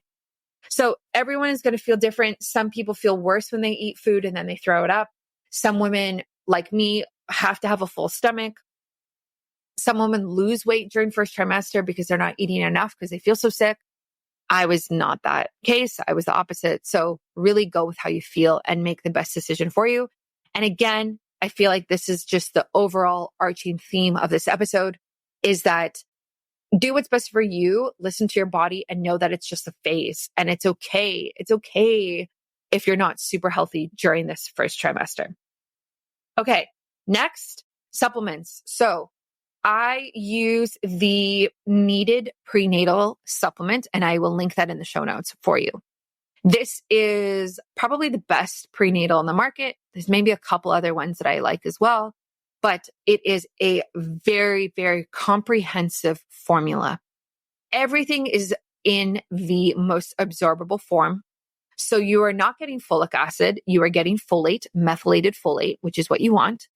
So everyone is going to feel different. Some people feel worse when they eat food and then they throw it up. Some women, like me, have to have a full stomach. Some women lose weight during first trimester because they're not eating enough because they feel so sick. I was not that case. I was the opposite. So really go with how you feel and make the best decision for you. And again, I feel like this is just the overall arching theme of this episode is that do what's best for you, listen to your body and know that it's just a phase and it's okay. It's okay if you're not super healthy during this first trimester. Okay. Next, supplements. So I use the Needed Prenatal supplement and I will link that in the show notes for you. This is probably the best prenatal in the market. There's maybe a couple other ones that I like as well, but it is a very, very comprehensive formula. Everything is in the most absorbable form. So you are not getting folic acid. You are getting folate, methylated folate, which is what you want.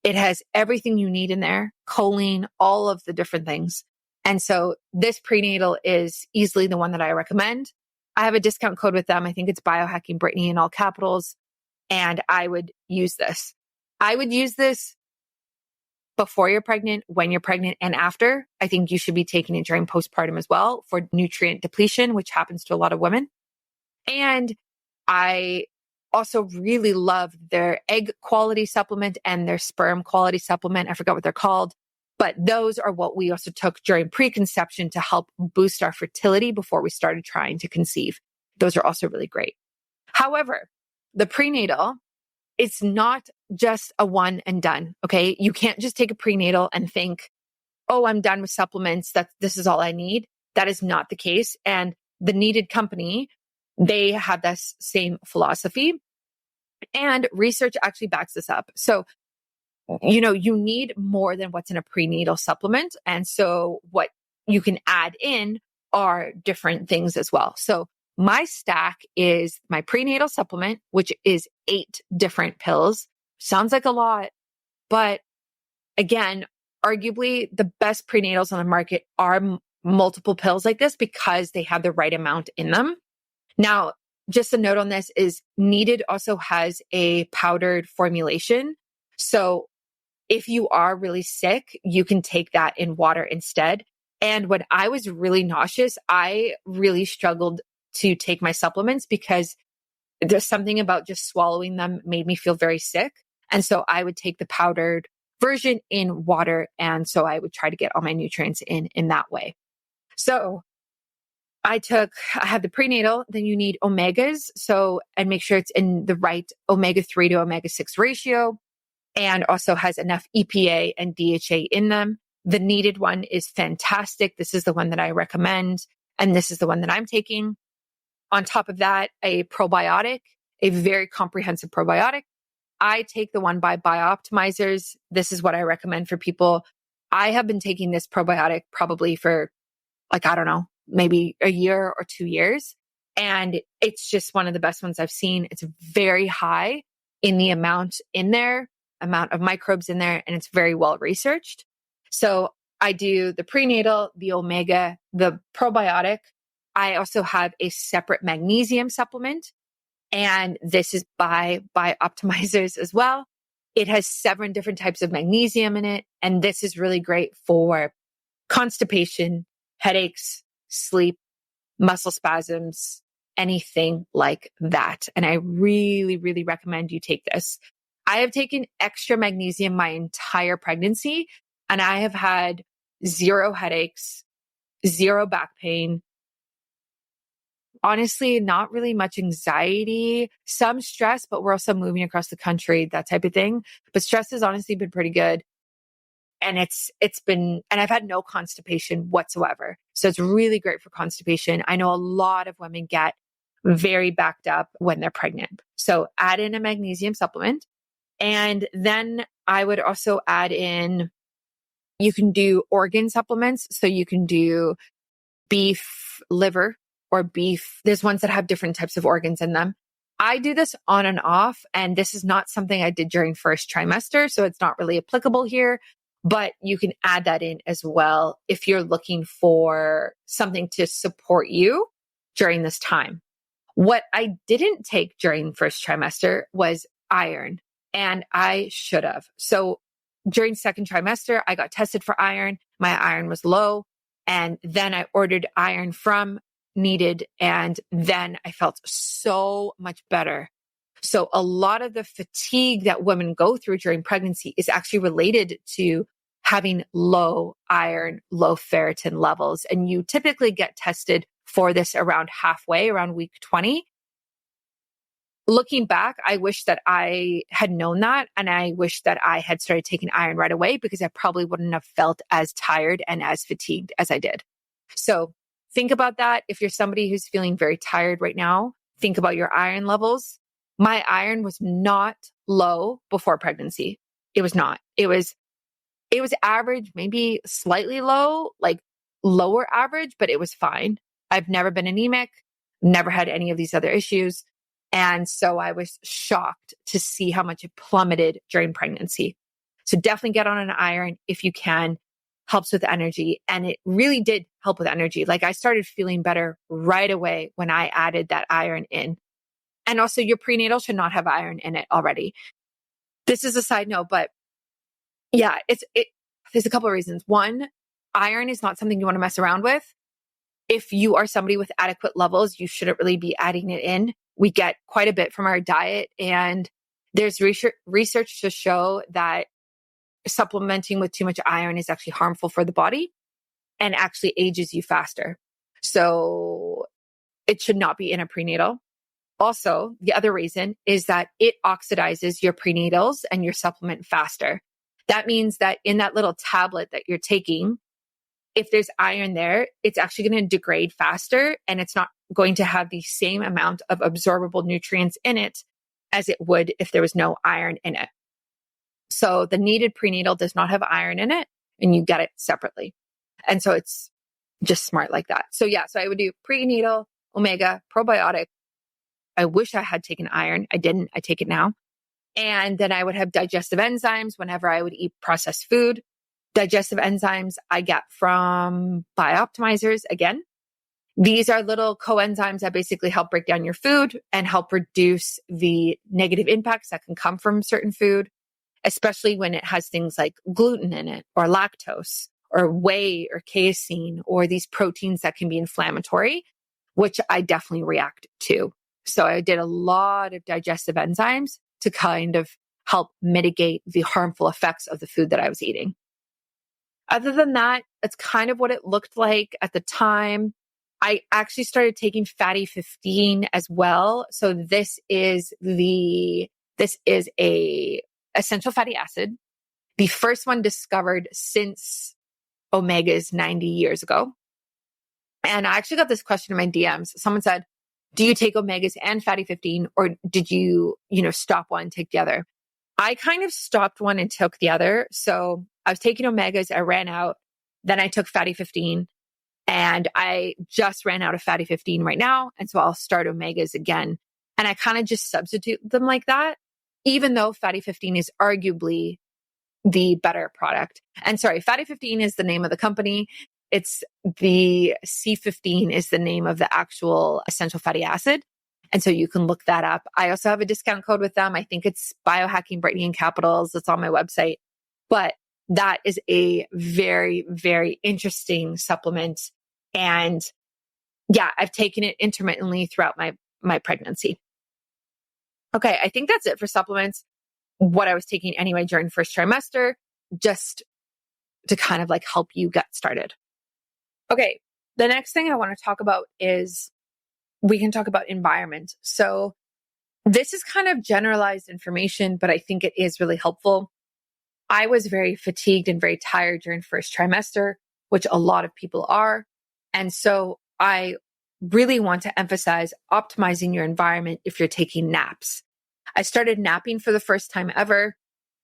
It has everything you need in there, choline, all of the different things. And so this prenatal is easily the one that I recommend. I have a discount code with them. I think it's BIOHACKINGBRITTANY in all capitals. And I would use this. I would use this before you're pregnant, when you're pregnant, and after. I think you should be taking it during postpartum as well for nutrient depletion, which happens to a lot of women. And I also really love their egg quality supplement and their sperm quality supplement. I forgot what they're called, but those are what we also took during preconception to help boost our fertility before we started trying to conceive. Those are also really great. However, the prenatal, it's not just a one and done. Okay. You can't just take a prenatal and think, oh, I'm done with supplements. This is all I need. That is not the case. And the Needed company, they have this same philosophy, and research actually backs this up. So, you need more than what's in a prenatal supplement. And so what you can add in are different things as well. So my stack is my prenatal supplement, which is 8 different pills. Sounds like a lot, but again, arguably the best prenatals on the market are multiple pills like this because they have the right amount in them. Now, just a note on this is Needed also has a powdered formulation. So if you are really sick, you can take that in water instead. And when I was really nauseous, I really struggled to take my supplements because there's something about just swallowing them made me feel very sick. And so I would take the powdered version in water. And so I would try to get all my nutrients in that way. So I have the prenatal, then you need omegas. So, and make sure it's in the right omega-3 to omega-6 ratio, and also has enough EPA and DHA in them. The Needed one is fantastic. This is the one that I recommend. And this is the one that I'm taking. On top of that, a probiotic, a very comprehensive probiotic. I take the one by BiOptimizers. This is what I recommend for people. I have been taking this probiotic probably for I don't know, maybe a year or 2 years. And it's just one of the best ones I've seen. It's very high in the amount of microbes in there, and it's very well researched. So I do the prenatal, the omega, the probiotic. I also have a separate magnesium supplement, and this is by BiOptimizers as well. It has 7 different types of magnesium in it, and this is really great for constipation, headaches, sleep, muscle spasms, anything like that. And I really, really recommend you take this. I have taken extra magnesium my entire pregnancy, and I have had 0 headaches, 0 back pain. Honestly, not really much anxiety, some stress, but we're also moving across the country, that type of thing. But stress has honestly been pretty good. And and I've had no constipation whatsoever. So it's really great for constipation. I know a lot of women get very backed up when they're pregnant. So add in a magnesium supplement. And then I would also add in, you can do organ supplements. So you can do beef liver or beef. There's ones that have different types of organs in them. I do this on and off, and this is not something I did during first trimester. So it's not really applicable here. But you can add that in as well if you're looking for something to support you during this time. What I didn't take during first trimester was iron, and I should have. So during second trimester, I got tested for iron. My iron was low, and then I ordered iron from Needed, and then I felt so much better. So a lot of the fatigue that women go through during pregnancy is actually related to having low iron, low ferritin levels. And you typically get tested for this around halfway, around week 20. Looking back, I wish that I had known that. And I wish that I had started taking iron right away, because I probably wouldn't have felt as tired and as fatigued as I did. So think about that. If you're somebody who's feeling very tired right now, think about your iron levels. My iron was not low before pregnancy. It was not. It was average, maybe slightly low, like lower average, but it was fine. I've never been anemic, never had any of these other issues. And so I was shocked to see how much it plummeted during pregnancy. So definitely get on an iron if you can. Helps with energy. And it really did help with energy. Like I started feeling better right away when I added that iron in. And also your prenatal should not have iron in it already. This is a side note, but yeah, there's a couple of reasons. One, iron is not something you want to mess around with. If you are somebody with adequate levels, you shouldn't really be adding it in. We get quite a bit from our diet, and there's research to show that supplementing with too much iron is actually harmful for the body and actually ages you faster. So it should not be in a prenatal. Also, the other reason is that it oxidizes your prenatals and your supplement faster. That means that in that little tablet that you're taking, if there's iron there, it's actually going to degrade faster, and it's not going to have the same amount of absorbable nutrients in it as it would if there was no iron in it. So the needed prenatal does not have iron in it, and you get it separately. And so it's just smart like that. So yeah, so I would do prenatal, omega, probiotic. I wish I had taken iron. I didn't. I take it now. And then I would have digestive enzymes whenever I would eat processed food. Digestive enzymes I get from BiOptimizers again. These are little coenzymes that basically help break down your food and help reduce the negative impacts that can come from certain food, especially when it has things like gluten in it or lactose or whey or casein or these proteins that can be inflammatory, which I definitely react to. So I did a lot of digestive enzymes to kind of help mitigate the harmful effects of the food that I was eating. Other than that, it's kind of what it looked like at the time. I actually started taking fatty 15 as well. So this is a essential fatty acid, the first one discovered since omegas 90 years ago. And I actually got this question in my DMs. Someone said, do you take omegas and fatty 15, or did you stop one and take the other? I kind of stopped one and took the other. So I was taking omegas, I ran out, then I took fatty 15, and I just ran out of fatty 15 right now. And so I'll start omegas again. And I kind of just substitute them like that, even though fatty 15 is arguably the better product. And sorry, fatty 15 is the name of the company. It's the C15 is the name of the actual essential fatty acid. And so you can look that up. I also have a discount code with them. I think it's BIOHACKINGBRITTANY in capitals. It's on my website. But that is a very, very interesting supplement. And yeah, I've taken it intermittently throughout my pregnancy. Okay, I think that's it for supplements. What I was taking anyway during first trimester, just to kind of like help you get started. Okay, the next thing I want to talk about is we can talk about environment. So this is kind of generalized information, but I think it is really helpful. I was very fatigued and very tired during first trimester, which a lot of people are. And so I really want to emphasize optimizing your environment if you're taking naps. I started napping for the first time ever.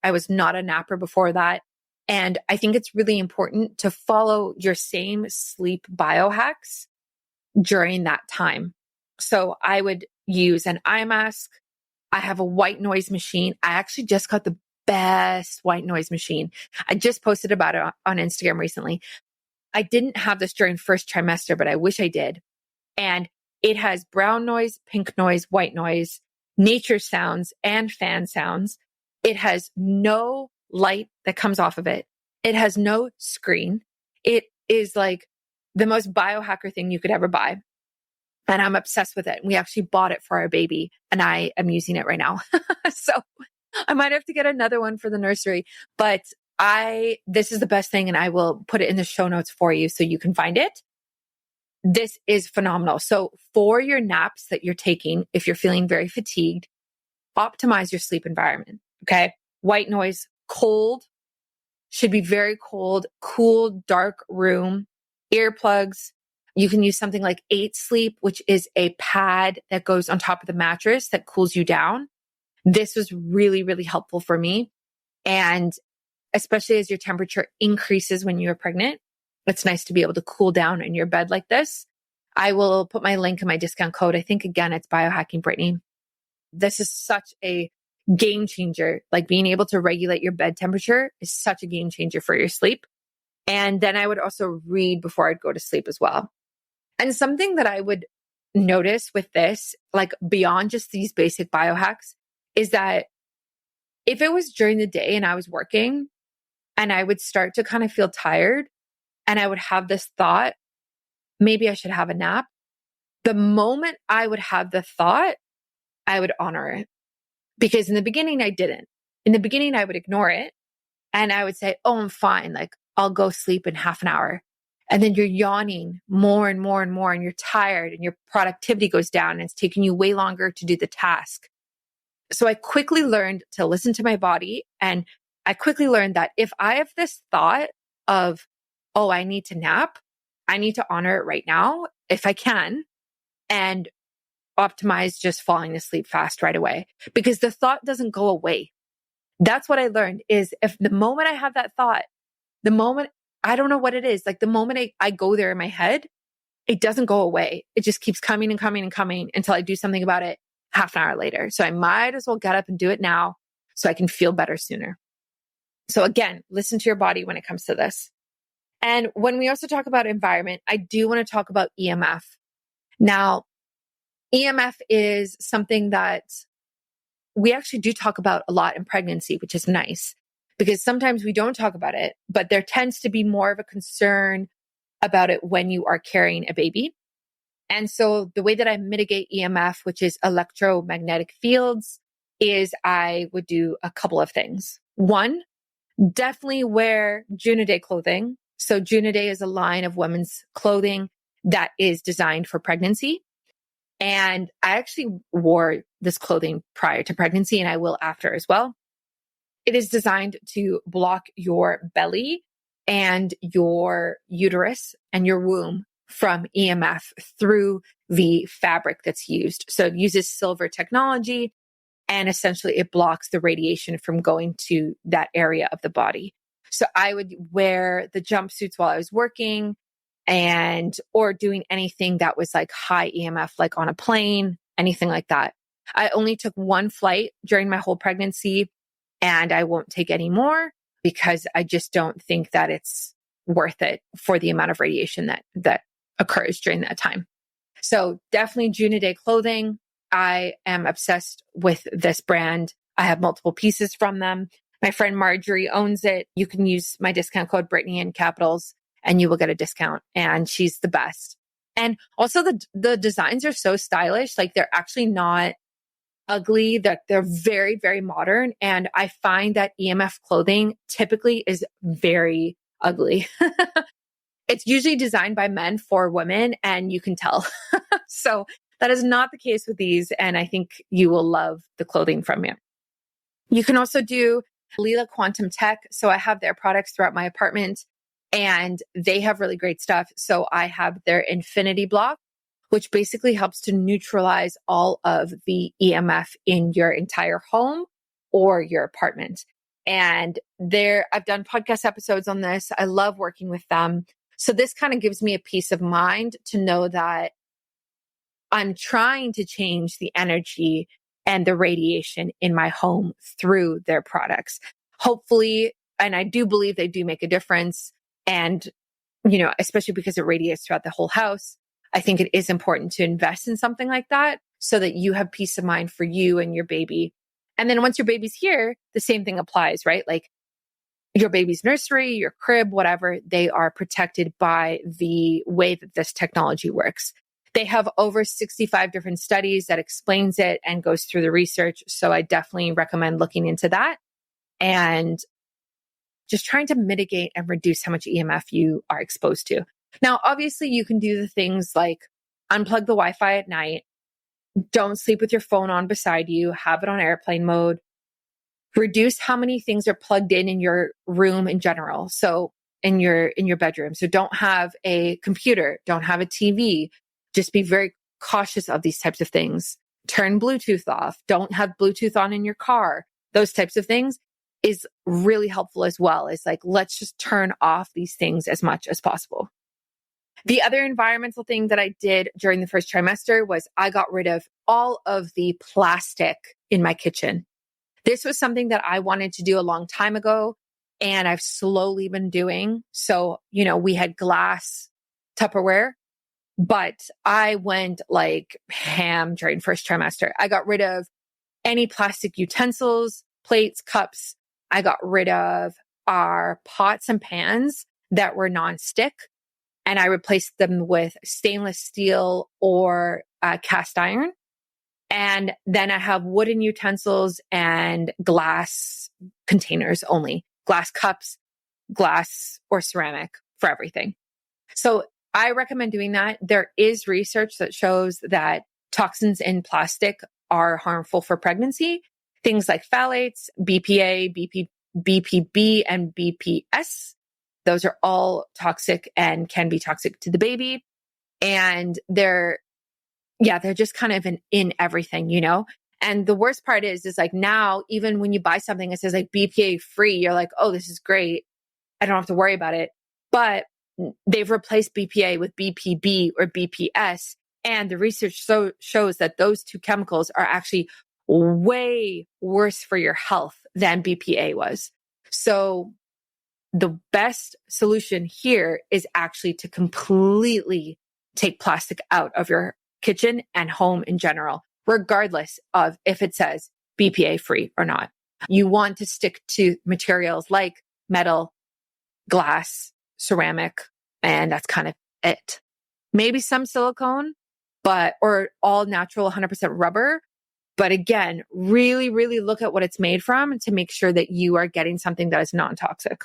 I was not a napper before that. And I think it's really important to follow your same sleep biohacks during that time. So I would use an eye mask. I have a white noise machine. I actually just got the best white noise machine. I just posted about it on Instagram recently. I didn't have this during first trimester, but I wish I did. And it has brown noise, pink noise, white noise, nature sounds, and fan sounds. It has no light that comes off of it. It has no screen. It is like the most biohacker thing you could ever buy. And I'm obsessed with it. We actually bought it for our baby, and I am using it right now. So I might have to get another one for the nursery, but this is the best thing, and I will put it in the show notes for you so you can find it. This is phenomenal. So for your naps that you're taking, if you're feeling very fatigued, optimize your sleep environment. Okay. White noise, cold, should be very cold, cool, dark room, earplugs. You can use something like 8 Sleep, which is a pad that goes on top of the mattress that cools you down. This was really, really helpful for me. And especially as your temperature increases when you're pregnant, it's nice to be able to cool down in your bed like this. I will put my link in my discount code. I think again, it's BioHackingBrittany. This is such a game changer. Like being able to regulate your bed temperature is such a game changer for your sleep. And then I would also read before I'd go to sleep as well. And something that I would notice with this, like beyond just these basic biohacks, is that if it was during the day and I was working and I would start to kind of feel tired and I would have this thought, maybe I should have a nap. The moment I would have the thought, I would honor it. Because in the beginning, I didn't. In the beginning, I would ignore it and I would say, oh, I'm fine. Like I'll go sleep in half an hour. And then you're yawning more and more and more and you're tired and your productivity goes down and it's taking you way longer to do the task. So I quickly learned to listen to my body. And I quickly learned that if I have this thought of, oh, I need to nap, I need to honor it right now if I can and optimize just falling asleep fast right away because the thought doesn't go away. That's what I learned is if the moment I have that thought, the moment, I don't know what it is, like the moment I go there in my head, it doesn't go away. It just keeps coming and coming and coming until I do something about it half an hour later. So I might as well get up and do it now so I can feel better sooner. So again, listen to your body when it comes to this. And when we also talk about environment, I do want to talk about EMF. Now, EMF is something that we actually do talk about a lot in pregnancy, which is nice because sometimes we don't talk about it, but there tends to be more of a concern about it when you are carrying a baby. And so the way that I mitigate EMF, which is electromagnetic fields, is I would do a couple of things. One, definitely wear Juunaday clothing. So Juunaday is a line of women's clothing that is designed for pregnancy. And I actually wore this clothing prior to pregnancy and I will after as well. It is designed to block your belly and your uterus and your womb from EMF through the fabric that's used. So it uses silver technology and essentially it blocks the radiation from going to that area of the body. So I would wear the jumpsuits while I was working or doing anything that was like high EMF, like on a plane, anything like that. I only took one flight during my whole pregnancy and I won't take any more because I just don't think that it's worth it for the amount of radiation that occurs during that time. So definitely Juunaday clothing. I am obsessed with this brand. I have multiple pieces from them. My friend Marjorie owns it. You can use my discount code Brittany in capitals and you will get a discount. And she's the best. And also the designs are so stylish. Like they're actually not ugly, that they're very, very modern. And I find that EMF clothing typically is very ugly. It's usually designed by men for women and you can tell. So that is not the case with these. And I think you will love the clothing from it. You can also do Leela Quantum Tech. So I have their products throughout my apartment and they have really great stuff. So I have their Infinity Block, which basically helps to neutralize all of the EMF in your entire home or your apartment. And I've done podcast episodes on this. I love working with them. So this kind of gives me a peace of mind to know that I'm trying to change the energy and the radiation in my home through their products. Hopefully, and I do believe they do make a difference. And, especially because it radiates throughout the whole house, I think it is important to invest in something like that so that you have peace of mind for you and your baby. And then once your baby's here, the same thing applies, right? Like your baby's nursery, your crib, whatever, they are protected by the way that this technology works. They have over 65 different studies that explains it and goes through the research. So I definitely recommend looking into that and just trying to mitigate and reduce how much EMF you are exposed to. Now, obviously you can do the things like unplug the Wi-Fi at night, don't sleep with your phone on beside you, have it on airplane mode, reduce how many things are plugged in your room in general. So in your bedroom. So don't have a computer, don't have a TV. Just be very cautious of these types of things. Turn Bluetooth off. Don't have Bluetooth on in your car. Those types of things is really helpful as well. It's like, let's just turn off these things as much as possible. The other environmental thing that I did during the first trimester was I got rid of all of the plastic in my kitchen. This was something that I wanted to do a long time ago, and I've slowly been doing. So, we had glass Tupperware, but I went like ham during first trimester. I got rid of any plastic utensils, plates, cups. I got rid of our pots and pans that were nonstick, and I replaced them with stainless steel or cast iron. And then I have wooden utensils and glass containers only, glass cups, glass or ceramic for everything. So I recommend doing that. There is research that shows that toxins in plastic are harmful for pregnancy. Things like phthalates, BPA, BPB, and BPS. Those are all toxic and can be toxic to the baby. And they're just kind of in everything, And the worst part is like now, even when you buy something, it says like BPA free, you're like, oh, this is great. I don't have to worry about it. But they've replaced BPA with BPB or BPS. And the research shows that those two chemicals are actually way worse for your health than BPA was. So the best solution here is actually to completely take plastic out of your kitchen and home in general, regardless of if it says BPA free or not. You want to stick to materials like metal, glass, ceramic, and that's kind of it. Maybe some silicone, or all natural 100% rubber. But again, really, really look at what it's made from to make sure that you are getting something that is non-toxic.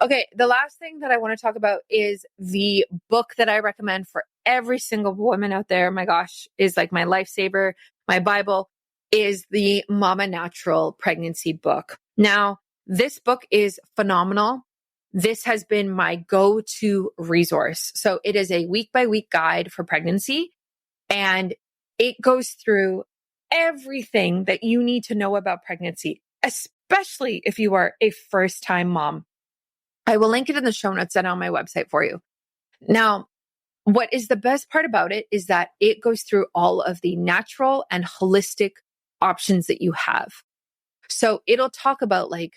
Okay, the last thing that I want to talk about is the book that I recommend for every single woman out there. My gosh, is like my lifesaver, my Bible, is the Mama Natural pregnancy book. Now, this book is phenomenal. This has been my go-to resource. So it is a week-by-week guide for pregnancy, and it goes through everything that you need to know about pregnancy, especially if you are a first-time mom. I will link it in the show notes and on my website for you. Now, what is the best part about it is that it goes through all of the natural and holistic options that you have. So it'll talk about like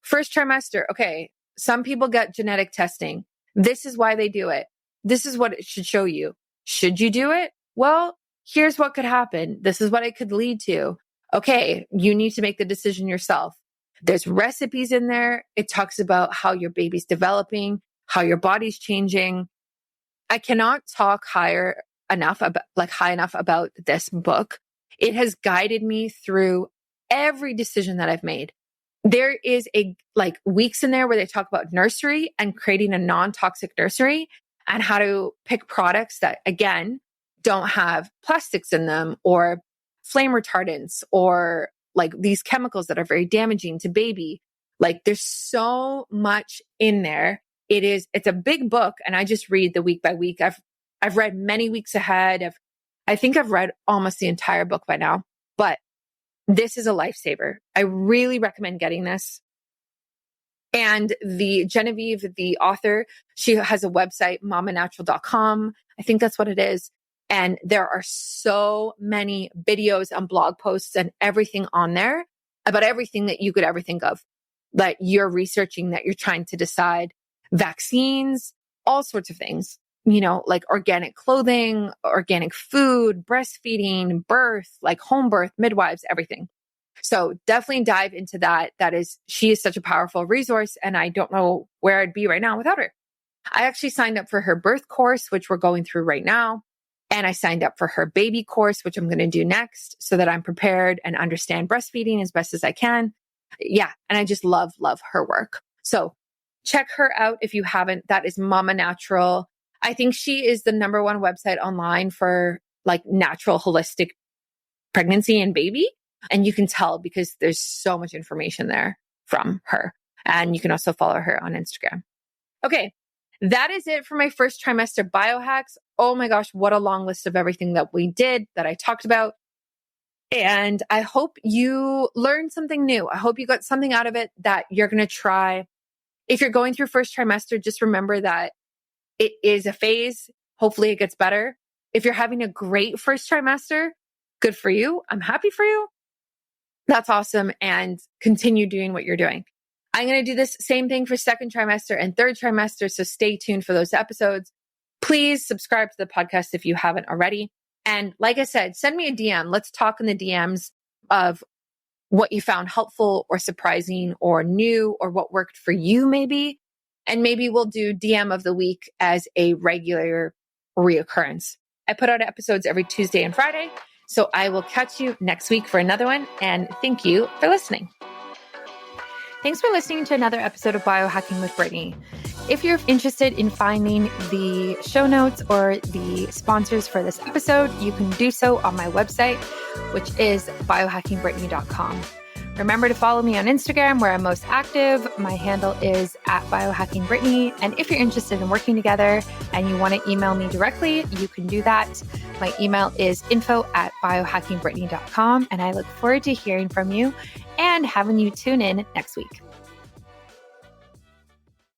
first trimester. Okay, some people get genetic testing. This is why they do it. This is what it should show you. Should you do it? Well, here's what could happen. This is what it could lead to. Okay, you need to make the decision yourself. There's recipes in there. It talks about how your baby's developing, how your body's changing. I cannot talk high enough about this book. It has guided me through every decision that I've made. There is weeks in there where they talk about nursery and creating a non-toxic nursery and how to pick products that, again, don't have plastics in them or flame retardants or like these chemicals that are very damaging to baby. Like there's so much in there. It's a big book, and I just read the week by week. I've read many weeks ahead. I think I've read almost the entire book by now, but this is a lifesaver. I really recommend getting this. And the Genevieve, the author, she has a website, mamanatural.com. I think that's what it is. And there are so many videos and blog posts and everything on there about everything that you could ever think of, that you're researching, that you're trying to decide. Vaccines, all sorts of things, like organic clothing, organic food, breastfeeding, birth, like home birth, midwives, everything. So definitely dive into that. She is such a powerful resource, and I don't know where I'd be right now without her. I actually signed up for her birth course, which we're going through right now. And I signed up for her baby course, which I'm going to do next so that I'm prepared and understand breastfeeding as best as I can. Yeah. And I just love her work. So check her out if you haven't. That is Mama Natural. I think she is the number one website online for like natural, holistic pregnancy and baby. And you can tell because there's so much information there from her. And you can also follow her on Instagram. Okay, that is it for my first trimester biohacks. Oh my gosh, what a long list of everything that we did, that I talked about. And I hope you learned something new. I hope you got something out of it that you're going to try. If you're going through first trimester, just remember that it is a phase. Hopefully it gets better. If you're having a great first trimester, good for you. I'm happy for you. That's awesome. And continue doing what you're doing. I'm going to do this same thing for second trimester and third trimester. So stay tuned for those episodes. Please subscribe to the podcast if you haven't already. And like I said, send me a DM. Let's talk in the DMs of what you found helpful or surprising or new or what worked for you maybe. And maybe we'll do DM of the week as a regular reoccurrence. I put out episodes every Tuesday and Friday. So I will catch you next week for another one. And thank you for listening. Thanks for listening to another episode of Biohacking with Brittany. If you're interested in finding the show notes or the sponsors for this episode, you can do so on my website, which is biohackingbrittany.com. Remember to follow me on Instagram, where I'm most active. My handle is @biohackingbrittany. And if you're interested in working together and you want to email me directly, you can do that. My email is info@biohackingbrittany.com. And I look forward to hearing from you and having you tune in next week.